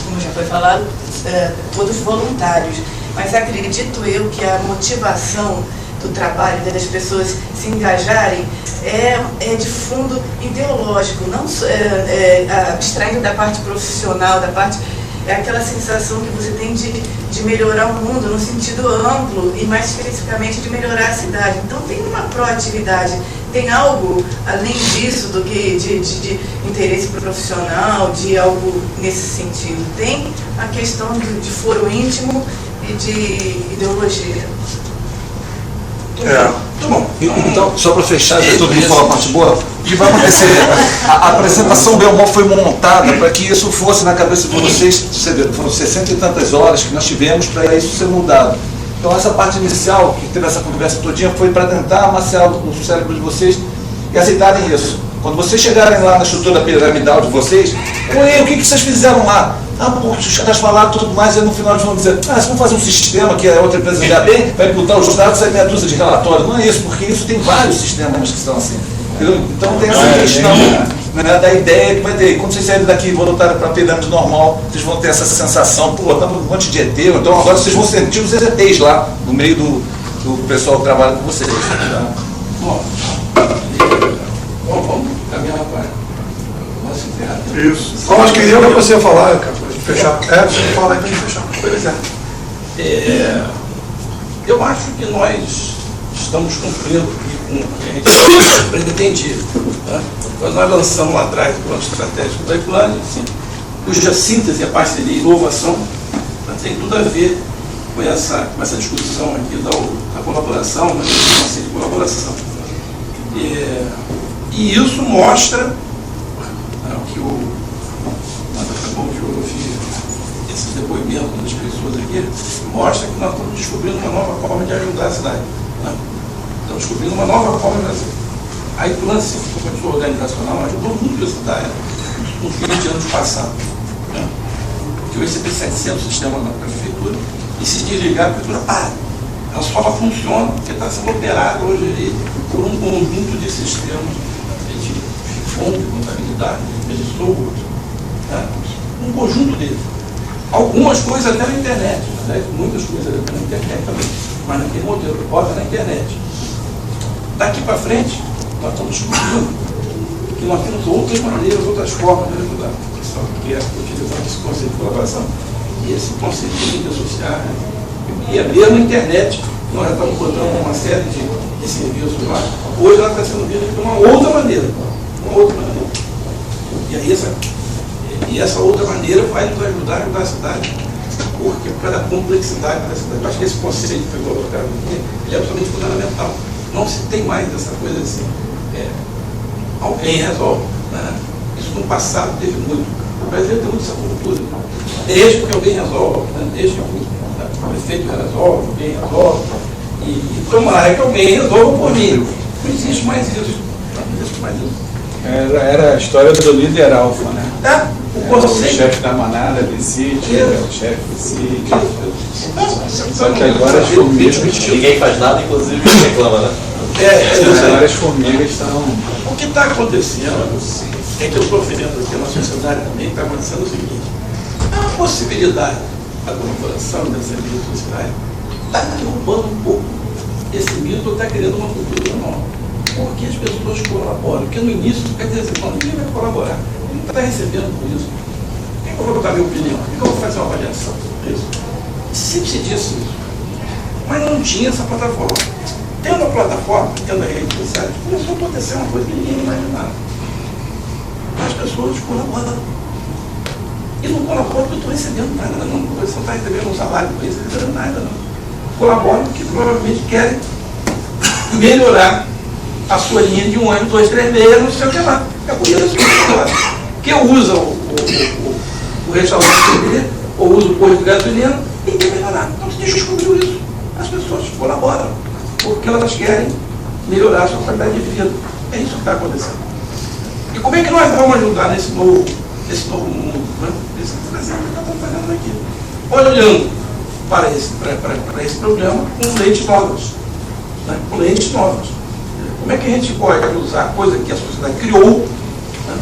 como já foi falado, todos voluntários. Mas acredito eu que a motivação do trabalho, das pessoas se engajarem, é de fundo ideológico, não abstraindo da parte profissional, da parte... É aquela sensação que você tem de melhorar o mundo no sentido amplo e mais especificamente de melhorar a cidade. Então tem uma proatividade, tem algo além disso do que de interesse profissional, de algo nesse sentido. Tem a questão de foro íntimo e de ideologia. Tá bom. Então, só para fechar, já todo mundo falou a parte boa, o que vai acontecer? A apresentação Belmont foi montada para que isso fosse na cabeça de vocês, foram 60 e tantas horas que nós tivemos para isso ser mudado. Então essa parte inicial, que teve essa conversa todinha, foi para tentar amaciar o cérebro de vocês e aceitarem isso. Quando vocês chegarem lá na estrutura piramidal de vocês, o que vocês fizeram lá? Os caras falaram tudo mais, e no final eles vão dizer, vocês vão fazer um sistema que a outra empresa já tem, vai botar os dados, sai meia dúzia de relatórios. Não é isso, porque isso tem vários sistemas que são assim. Entendeu? Então tem essa questão, né, da ideia que vai ter. Quando vocês saírem daqui e voltarem para a pirâmide normal, vocês vão ter essa sensação, pô, estamos um monte de ET, então agora vocês vão sentir os ETs lá, no meio do pessoal que trabalha com vocês. Tá? Bom, vamos caminhar para nossa enterrada. Isso. Mas queria que você falar, cara, para fechar. Fala aí para fechar. Pois é. Eu acho que nós estamos cumprindo com o que a gente pretendia. Tá? Quando nós lançamos lá atrás o plano estratégico da Iplane, cuja síntese, a parceria e inovação tem tudo a ver com essa discussão aqui da colaboração, da conceito de colaboração. E isso mostra o que o Nada acabou de ouvir, esses depoimentos das pessoas aqui, mostra que nós estamos descobrindo uma nova forma de ajudar a cidade. Né? Estamos descobrindo uma nova forma de fazer. A Iplane, como sua organizacional, ajudou muito a cidade nos 20 anos passados. Né? Que eu recebi 700 sistemas na prefeitura e se desligar, a prefeitura para. Ela só funciona porque está sendo operada hoje aí por um conjunto de sistemas de fonte, de contabilidade, de pessoas, né? Um conjunto deles. Algumas coisas até na internet, né? Muitas coisas até na internet também, mas naquele modelo, bota na internet. Daqui para frente, nós estamos descobrindo que nós temos outras maneiras, outras formas de ajudar o pessoal que quer utilizar esse conceito de colaboração e esse conceito de mídias sociais. E a mesma internet, nós já estamos botando uma série de serviços lá. Hoje ela está sendo vista de uma outra maneira. E essa outra maneira vai nos ajudar a ajudar a cidade. Porque por causa da complexidade da cidade. Eu acho que esse conceito que foi colocado aqui, ele é absolutamente fundamental. Não se tem mais essa coisa assim. Alguém resolve. Né? Isso no passado teve muito. O Brasil tem muito essa cultura. Desde que alguém resolve, né? Desde que o prefeito resolve, alguém resolve. E tomara que alguém resolva por mim. Não existe mais isso. Não existe mais isso. Era a história do líder alfa, né? O chefe da manada decide, o chefe decide. Só que agora acho que o mesmo. Ninguém faz nada, inclusive reclama, né? As formigas estão... O que está acontecendo é que eu estou vendo aqui na sociedade também está acontecendo o seguinte: há uma possibilidade da colaboração dessa mídia sociais está derrubando um pouco esse mito, está criando uma cultura nova. Porque as pessoas colaboram, porque no início quer dizer assim, ninguém vai colaborar, ninguém está recebendo por isso. Por que eu vou botar minha opinião? Por que eu vou fazer uma avaliação sobre isso? Sempre se disse isso, mas não tinha essa plataforma. Tendo a plataforma, tendo a rede social, começou a acontecer uma coisa que ninguém imaginava. As pessoas colaboram. E não colaboram porque eu estou recebendo nada, não. Você não está recebendo um salário, não estou recebendo nada, não. Colaboram porque provavelmente querem melhorar a sua linha de 1 ano, 2, 3 meses, não sei o que lá. É por isso que colabora. Porque usa o restaurante dele, ou usa o posto de gasolina e quer melhorar. Então você descobriu isso. As pessoas colaboram porque elas querem melhorar a sua qualidade de vida. É isso que está acontecendo. E como é que nós vamos ajudar nesse novo mundo, né? Esse que nós estamos fazendo aqui. Olhando para esse problema com lentes novas. Né? Com lentes novas. Como é que a gente pode usar a coisa que a sociedade criou, né?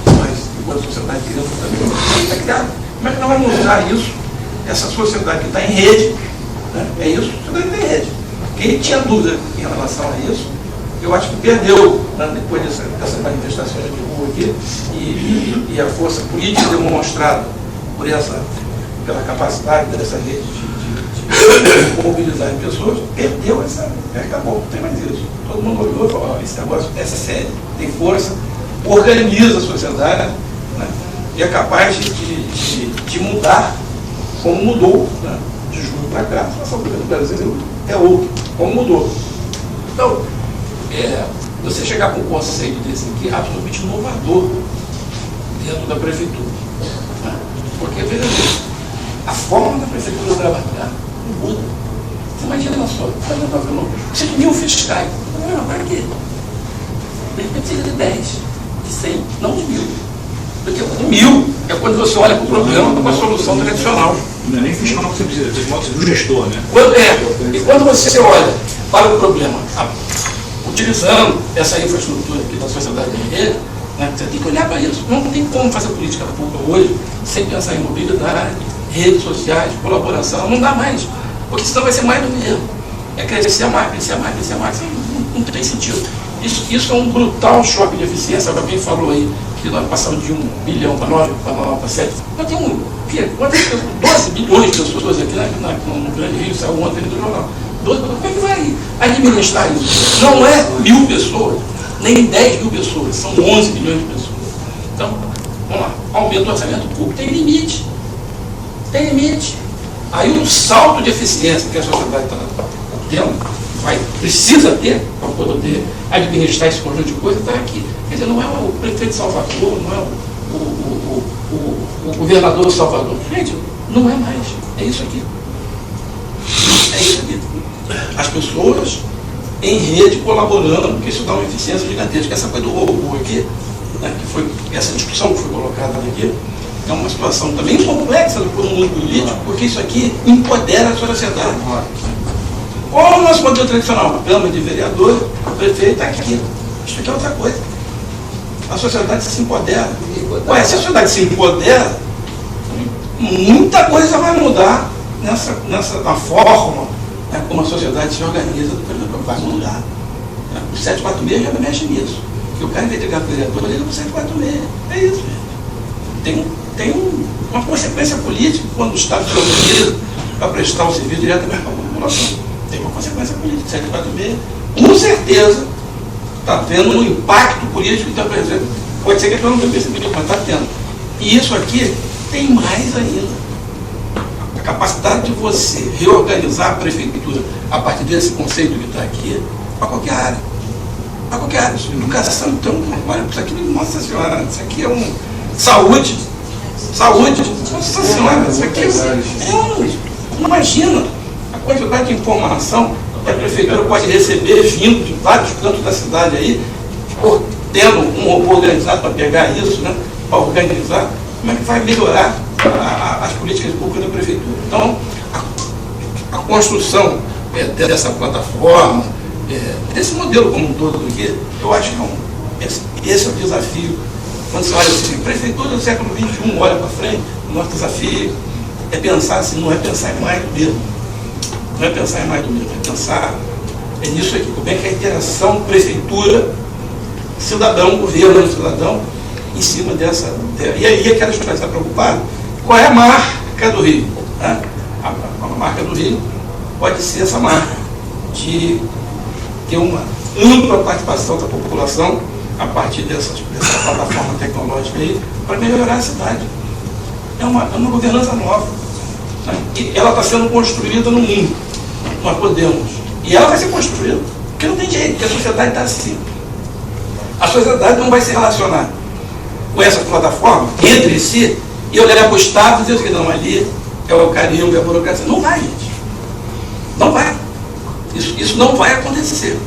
Mas depois a sociedade criou também está criada. Como é que nós vamos usar isso, essa sociedade que está em rede, né? É isso, a sociedade está em rede. Quem tinha dúvida em relação a isso, eu acho que perdeu, né, depois dessas manifestações de rua aqui, e a força política demonstrada pela capacidade dessa rede de mobilizar pessoas, perdeu acabou, não tem mais isso. Todo mundo olhou e falou, esse negócio, essa série tem força, organiza a sociedade, né, e é capaz de mudar, como mudou, né, de junho para cá. A situação do Brasil é outra, como mudou. Então, você chegar com um conceito desse aqui é absolutamente inovador dentro da prefeitura. Né? Porque, veja bem, a forma da prefeitura trabalhar não muda. Você imagina só, você tem 1000 fiscais. Não, para quê? De repente precisa de 10, de 100, não de 1000. Porque 1000 é quando você olha para o problema com a solução tradicional. Não é nem fiscal que você precisa, você precisa do gestor, né? E quando você olha para o problema, utilizando essa infraestrutura aqui da sociedade de rede, né, você tem que olhar para isso. Não tem como fazer política pública hoje sem pensar em mobilidade, redes sociais, colaboração. Não dá mais. Porque senão vai ser mais do mesmo. É crescer mais, crescer mais, crescer mais. Não tem sentido. Isso é um brutal choque de eficiência. Alguém falou aí que nós passamos de 1 bilhão para 9, para 7. Nós temos 12 bilhões de pessoas aqui no Grande Rio, saiu ontem do jornal. 12, como é que vai administrar isso? Não é 1000 pessoas, nem 10 mil pessoas, são 11 milhões de pessoas. Então, vamos lá, aumento do orçamento público, tem limite. Tem limite. Aí o salto de eficiência que a sociedade está tendo, precisa ter, para poder administrar esse conjunto de coisas, está aqui. Quer dizer, não é o prefeito de Salvador, não é o governador de Salvador. Gente, não é mais. É isso aqui. É isso aqui. As pessoas em rede colaborando, porque isso dá uma eficiência gigantesca. Essa coisa do robô aqui, né, essa discussão que foi colocada aqui, é uma situação também complexa do mundo político, porque isso aqui empodera a sociedade. Qual é o nosso modelo tradicional? A Câmara de Vereadores, o prefeito está aqui. Isso aqui é outra coisa. A sociedade se empodera. Ué, se a sociedade se empodera, muita coisa vai mudar na forma, né, como a sociedade se organiza, vai mudar. O 746 já mexe nisso. Porque o cara, em vez de ligar para o vereador, liga para o 746. É isso, gente. Tem uma consequência política quando o Estado se organiza para prestar o serviço diretamente para a população. Tem uma consequência política. 746, com certeza, está tendo um impacto político que está presente. Pode ser que eu não tenha percebido, mas está tendo. E isso aqui tem mais ainda. A capacidade de você reorganizar a prefeitura a partir desse conceito que está aqui, para qualquer área. Para qualquer área. Educação, então, olha, isso aqui, nossa senhora, isso aqui é um. Saúde. Nossa senhora, isso aqui não imagina a quantidade de informação que a prefeitura pode receber vindo de vários cantos da cidade aí, tendo um robô organizado para pegar isso, né, para organizar, como é que vai melhorar as políticas públicas da prefeitura. Então, a construção dessa plataforma, desse modelo como um todo aqui, eu acho que esse é o desafio. Quando você olha assim, prefeitura do século XXI, olha para frente, o nosso desafio é pensar assim, não é pensar em mais do mesmo. Não é pensar em mais do mesmo, é pensar nisso aqui, como é que é a interação prefeitura, cidadão, governo, cidadão, em cima dessa. E aí é que a gente vai estar preocupado. Qual é a marca do Rio? Né? A marca do Rio pode ser essa marca de ter uma ampla participação da população a partir dessa plataforma tecnológica aí, para melhorar a cidade. É uma governança nova. Né? E ela está sendo construída no mundo. Nós podemos. E ela vai ser construída. Porque não tem jeito, porque a sociedade está assim. A sociedade não vai se relacionar com essa plataforma entre si e olhar para o Estado e dizer que não, ali é o carimbo, é a burocracia. Não vai, gente. Não vai. Isso não vai acontecer.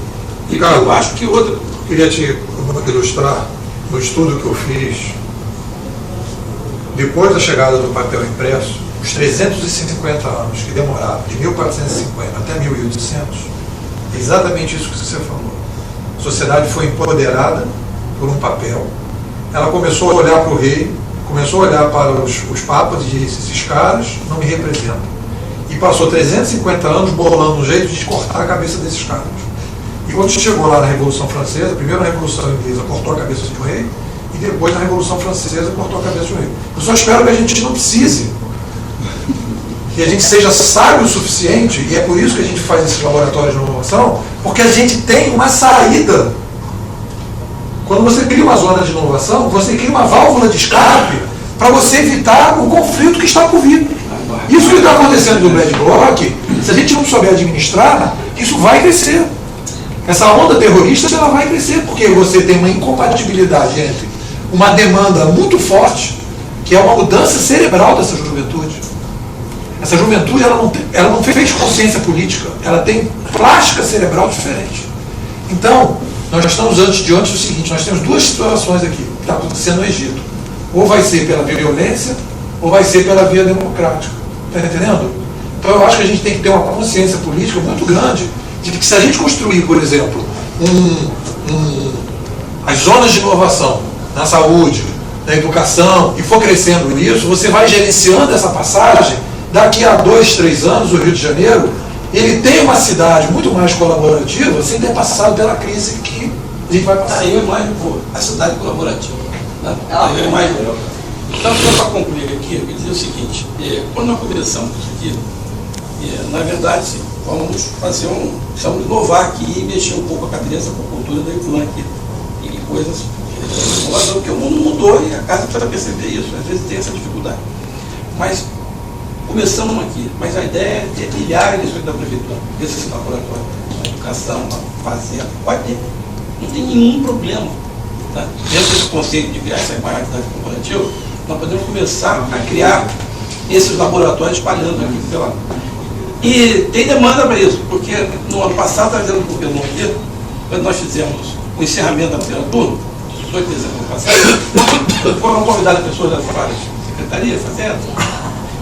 E Ricardo, eu acho que outra. Queria te ilustrar no estudo que eu fiz. Depois da chegada do papel impresso, os 350 anos que demoraram, de 1450 até 1800, é exatamente isso que você falou. A sociedade foi empoderada por um papel. Ela começou a olhar para o rei, começou a olhar para os papas e disse: esses caras não me representam. E passou 350 anos bolando um jeito de cortar a cabeça desses caras. E quando chegou lá na Revolução Francesa, primeiro na Revolução Inglesa cortou a cabeça do rei, e depois na Revolução Francesa cortou a cabeça do rei. Eu só espero que a gente não precise, que a gente seja sábio o suficiente, e é por isso que a gente faz esses laboratórios de inovação, porque a gente tem uma saída. Quando você cria uma zona de inovação, você cria uma válvula de escape para você evitar o conflito que está por vir. Isso que está acontecendo no Bad Block, se a gente não souber administrar, isso vai crescer. Essa onda terrorista ela vai crescer, porque você tem uma incompatibilidade entre uma demanda muito forte, que é uma mudança cerebral dessa juventude. Essa juventude ela não fez consciência política, ela tem plástica cerebral diferente. Então, nós estamos diante do seguinte: nós temos duas situações aqui que está acontecendo no Egito. Ou vai ser pela violência, ou vai ser pela via democrática. Está entendendo? Então eu acho que a gente tem que ter uma consciência política muito grande de que, se a gente construir, por exemplo, as zonas de inovação na saúde, na educação, e for crescendo isso, você vai gerenciando essa passagem. Daqui a 2, 3 anos, o Rio de Janeiro, ele tem uma cidade muito mais colaborativa, sem ter passado pela crise que a gente vai passar. Eu imagino, a cidade colaborativa. Né? Eu imagino. Então, só para concluir aqui, eu queria dizer o seguinte: quando nós começamos isso aqui, na verdade, sim, vamos fazer precisamos inovar aqui e mexer um pouco a cabeça com a cultura da Ivan aqui. E coisas porque o mundo mudou e a casa precisa perceber isso. Às vezes tem essa dificuldade. Mas começamos aqui, mas a ideia é ter milhares da prefeitura, desses laboratórios, na educação, na fazenda, pode ter. Não tem nenhum problema. Tá? Dentro desse conceito de criar essa imagem corporativa, nós podemos começar a criar esses laboratórios espalhando aqui pela. E tem demanda para isso, porque no ano passado, trazendo o governo aqui, quando nós fizemos o encerramento da primeira turma, 18 de dezembro do passado, foram convidadas pessoas das várias secretarias, fazendas,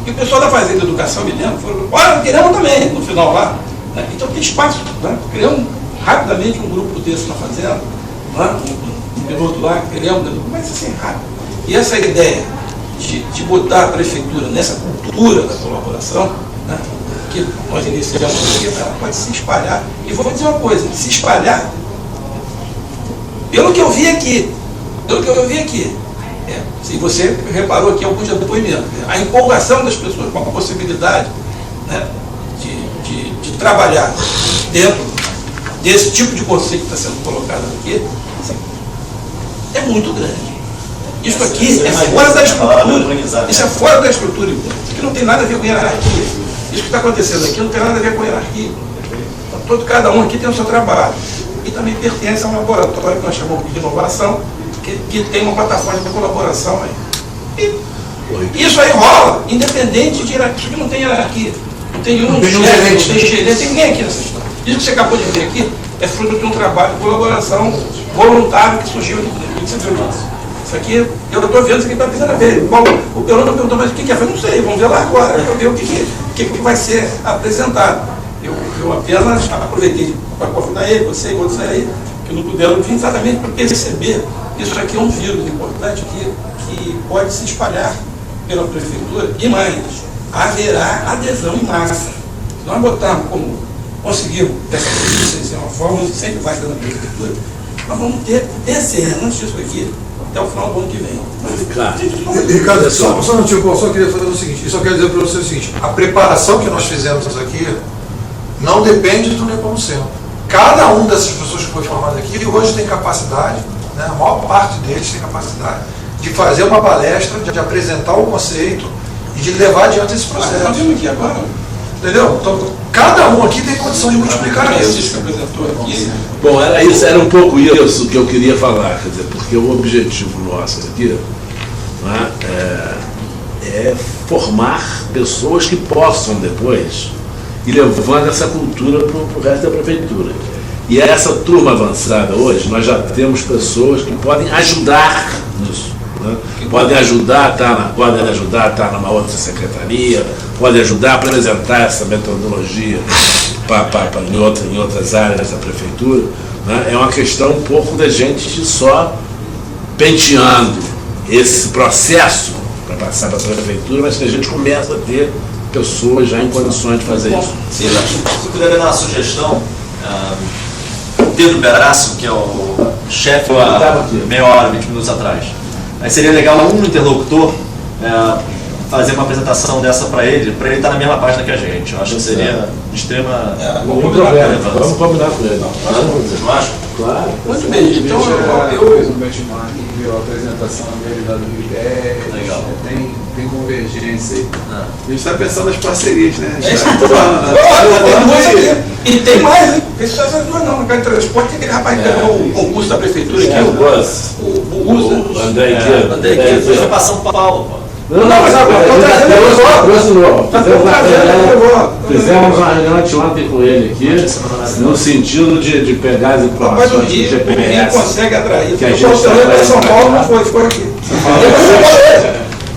e o pessoal da Fazenda e Educação, me lembro, falou: olha, queremos também, no final lá. Né? Então tem espaço, né? Criamos rapidamente um grupo desse na Fazenda, né? Um piloto lá, criamos, mas assim, rápido. E essa ideia de botar a prefeitura nessa cultura da colaboração, né? Que nós iniciamos aqui, ela pode se espalhar. E vou dizer uma coisa: se espalhar, pelo que eu vi aqui, se você reparou aqui alguns depoimentos, a empolgação das pessoas com a possibilidade, né, de trabalhar dentro desse tipo de conceito que está sendo colocado aqui, assim, é muito grande. Isso aqui é fora da estrutura. Isso é fora da estrutura. Isso aqui não tem nada a ver com hierarquia. Isso que está acontecendo aqui não tem nada a ver com hierarquia. Então, cada um aqui tem o seu trabalho. E também pertence a um laboratório que nós chamamos de inovação, que tem uma plataforma de colaboração aí. E isso aí rola, independente de hierarquia. Isso aqui não tem hierarquia. Não tem nenhum chefe, não tem gerente, não tem ninguém aqui nessa história. Isso que você acabou de ver aqui é fruto de um trabalho de colaboração voluntário que surgiu aqui. Isso aqui, eu estou vendo isso aqui pela primeira vez. O Perona perguntou: mas o que é? Eu falei: não sei, vamos ver lá agora, para ver o que vai ser apresentado. Eu Eu apenas aproveitei para convidar ele, você e outros aí, que não puderam vir exatamente para perceber que isso aqui é um vírus importante que pode se espalhar pela prefeitura e mais, haverá adesão em massa. Se nós botarmos como conseguimos dessa polícia, isso é uma forma que sempre vai ter na prefeitura, nós vamos ter dezenas disso aqui até o final do ano que vem. Ricardo, só um tipo, eu só queria fazer o seguinte, eu só quero dizer para você o seguinte, a preparação que nós fizemos aqui não depende do Nepomuceno. Cada um dessas pessoas que foi formada aqui hoje tem capacidade, né, a maior parte deles tem capacidade de fazer uma palestra, de apresentar o conceito e de levar adiante esse processo. Nós vimos aqui agora. Entendeu? Então, cada um aqui tem condição de multiplicar isso. Bom, era um pouco isso que eu queria falar, quer dizer, porque o objetivo nosso aqui, né, é formar pessoas que possam depois ir levando essa cultura para o resto da prefeitura. E essa turma avançada hoje, nós já temos pessoas que podem ajudar nisso. Né? Podem ajudar a estar numa outra secretaria, podem ajudar a apresentar essa metodologia em outras áreas da prefeitura. Né? É uma questão um pouco da gente só penteando esse processo para passar para a prefeitura, mas que a gente começa a ter pessoas já em condições de fazer isso. Sim, se eu puder dar uma sugestão, Pedro Beraço, que é o chefe há meia hora, 20 minutos atrás. Aí seria legal um interlocutor fazer uma apresentação dessa para ele estar na mesma página que a gente. Eu acho que seria de extrema relevância. Vamos combinar com ele. Não acha? Claro. Muito bem, então eu fiz um benchmark, viu a apresentação dele lá do Rio. Legal. Tem convergência aí. A gente está pensando nas parcerias, né? E tem mais, hein? Esse só essas duas não, no cara de transporte tem aquele rapaz que ganhou o concurso da prefeitura aqui, o André Queiro. Foi para São Paulo, pô. Não, mas agora fizemos uma reunião ontem com ele aqui, no sentido de pegar as informações do GPS. Não consegue atrair. Que a gente está São Paulo não foi, ficou aqui.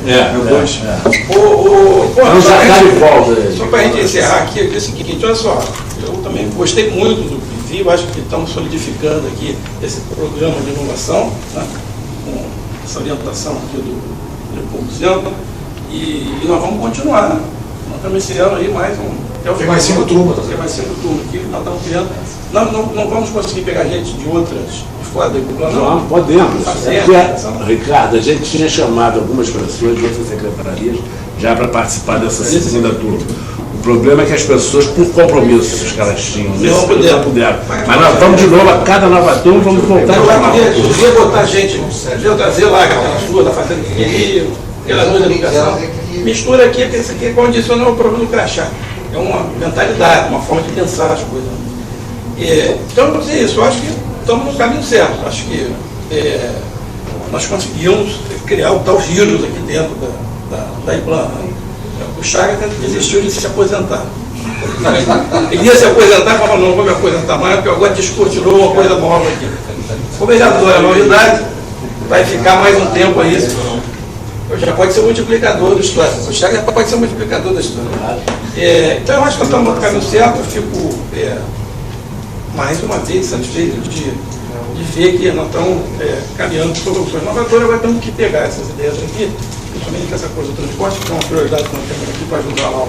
Não já está de volta. Só para a gente encerrar aqui, é o seguinte, olha só, eu também gostei muito do que vi, eu acho que estamos solidificando aqui esse programa de inovação, né, com essa orientação aqui do Nepomuceno, e nós vamos continuar, né? Nós estamos ensinando aí mais Tem mais 5 turmas. Tem mais 5 turmas aqui que nós estamos criando. Não vamos conseguir pegar gente de outras, de fora da Igreja, não. Não, podemos. Ricardo, a gente tinha chamado algumas pessoas de outras secretarias já para participar dessa segunda turma. O problema é que as pessoas, por compromissos que elas tinham, não puderam. Mas nós vamos de novo, a cada nova turma, vamos voltar a chamar. Podia botar gente, podia trazer lá aquela sua da Fazenda que queria, aquela noite da educação. Mistura aqui, porque isso aqui condiciona o problema do crachá. É uma mentalidade, uma forma de pensar as coisas. Então, vou dizer isso, eu acho que estamos no caminho certo. Acho que nós conseguimos criar o tal vírus aqui dentro da IPLAN. O Chagas desistiu de se aposentar. Ele ia se aposentar e falou, não vou me aposentar mais, porque agora descortinou uma coisa nova aqui. O vereador é novidade, vai ficar mais um tempo aí. Já pode ser um multiplicador da história. O Chagas pode ser um multiplicador da história. Então eu acho que nós estamos no caminho certo, eu fico mais uma vez satisfeito de ver que nós estamos caminhando por soluções inovadoras. Agora temos que pegar essas ideias aqui, principalmente essa coisa do transporte, que é uma prioridade que nós temos aqui para ajudar lá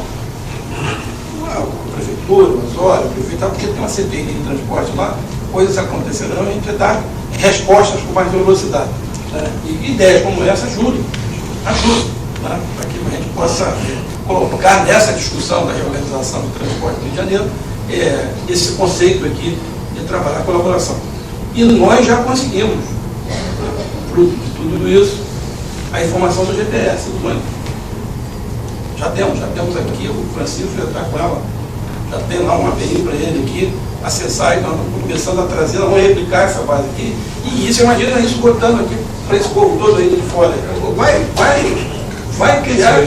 a prefeitura, o Osório, o prefeito, porque tem uma CPI de transporte lá, coisas acontecerão e a gente dá respostas com mais velocidade. Né? E ideias como essa ajudam, né? Para que a gente possa colocar nessa discussão da reorganização do transporte do Rio de Janeiro esse conceito aqui de trabalhar a colaboração. E nós já conseguimos, fruto de tudo isso, a informação do GPS, do ônibus. Já temos aqui, o Francisco já está com ela, já tem lá uma API para ele aqui, acessar, e nós estamos começando a trazer, nós vamos replicar essa base aqui, e isso, imagina isso botando aqui para esse povo todo aí de fora. Vai criar,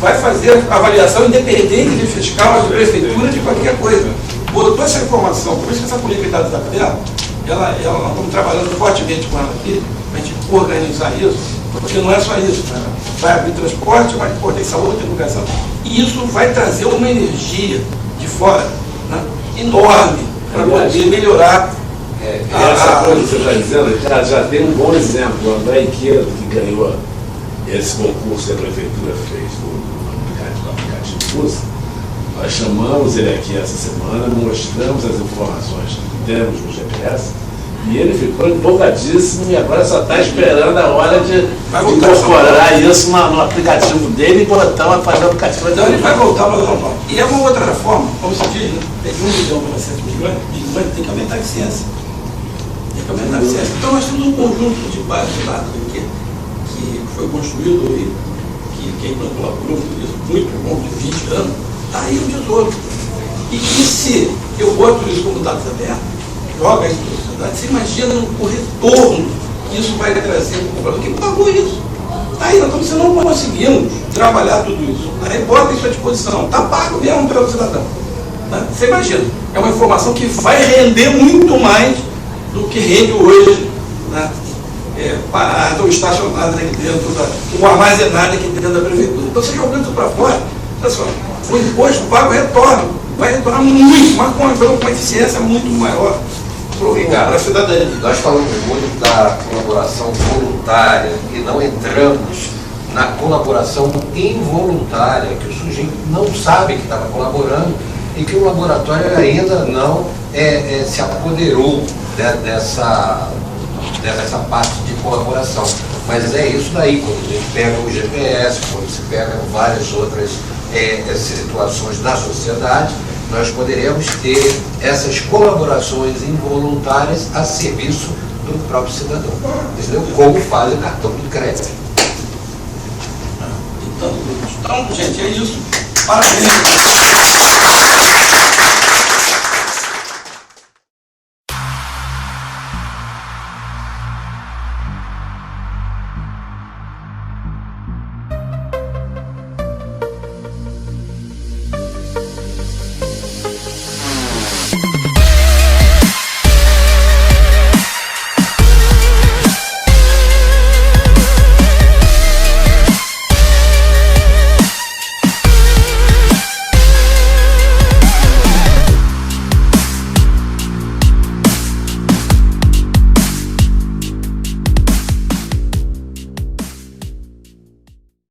vai fazer avaliação independente de fiscal, de prefeitura, de qualquer coisa. Botou essa informação, por isso que essa política está desafiada, nós estamos trabalhando fortemente com ela aqui, para a gente organizar isso, porque não é só isso, né? Vai abrir transporte, mas tem saúde, educação, e isso vai trazer uma energia de fora, né? enorme para poder melhorar. Essa coisa que você está dizendo, já tem um bom exemplo. O André Inqueiro, que ganhou esse concurso que a prefeitura fez no aplicativo Musa, nós chamamos ele aqui essa semana, mostramos as informações que temos no GPS, e ele ficou empolgadíssimo e agora só está esperando a hora de incorporar isso no aplicativo dele e botar fazer o aplicativo. Então ele vai voltar para São Paulo. E é uma outra reforma, como se diz, né? Tem 1 milhão para 7 milhões, tem que aumentar a eficiência. Então nós temos um conjunto de bases de dados que foi construído e que quem colaborou com isso, muito bom, de 20 anos, está aí o tesouro. E se eu boto isso como dados abertos, joga isso para a sociedade, você imagina o retorno que isso vai trazer para o comprador. Quem pagou isso? Aí nós estamos, se não conseguimos trabalhar tudo isso, aí bota isso à disposição, está pago mesmo pelo cidadão. Né? Você imagina, é uma informação que vai render muito mais do que rende hoje, né? Parada ou estacionada aqui dentro, ou armazenada aqui dentro da prefeitura. Então, você jogando isso para fora, pessoal, o imposto pago vai retornar muito, mas com uma eficiência muito maior para a cidadania. Nós falamos muito da colaboração voluntária e não entramos na colaboração involuntária, que o sujeito não sabe que estava colaborando e que o laboratório ainda não se apoderou dessa parte de colaboração. Mas é isso daí, quando a gente pega o GPS, quando se pega várias outras situações da sociedade, nós poderemos ter essas colaborações involuntárias a serviço do próprio cidadão. Entendeu? Como faz o cartão de crédito. Então, gente, é isso. Parabéns.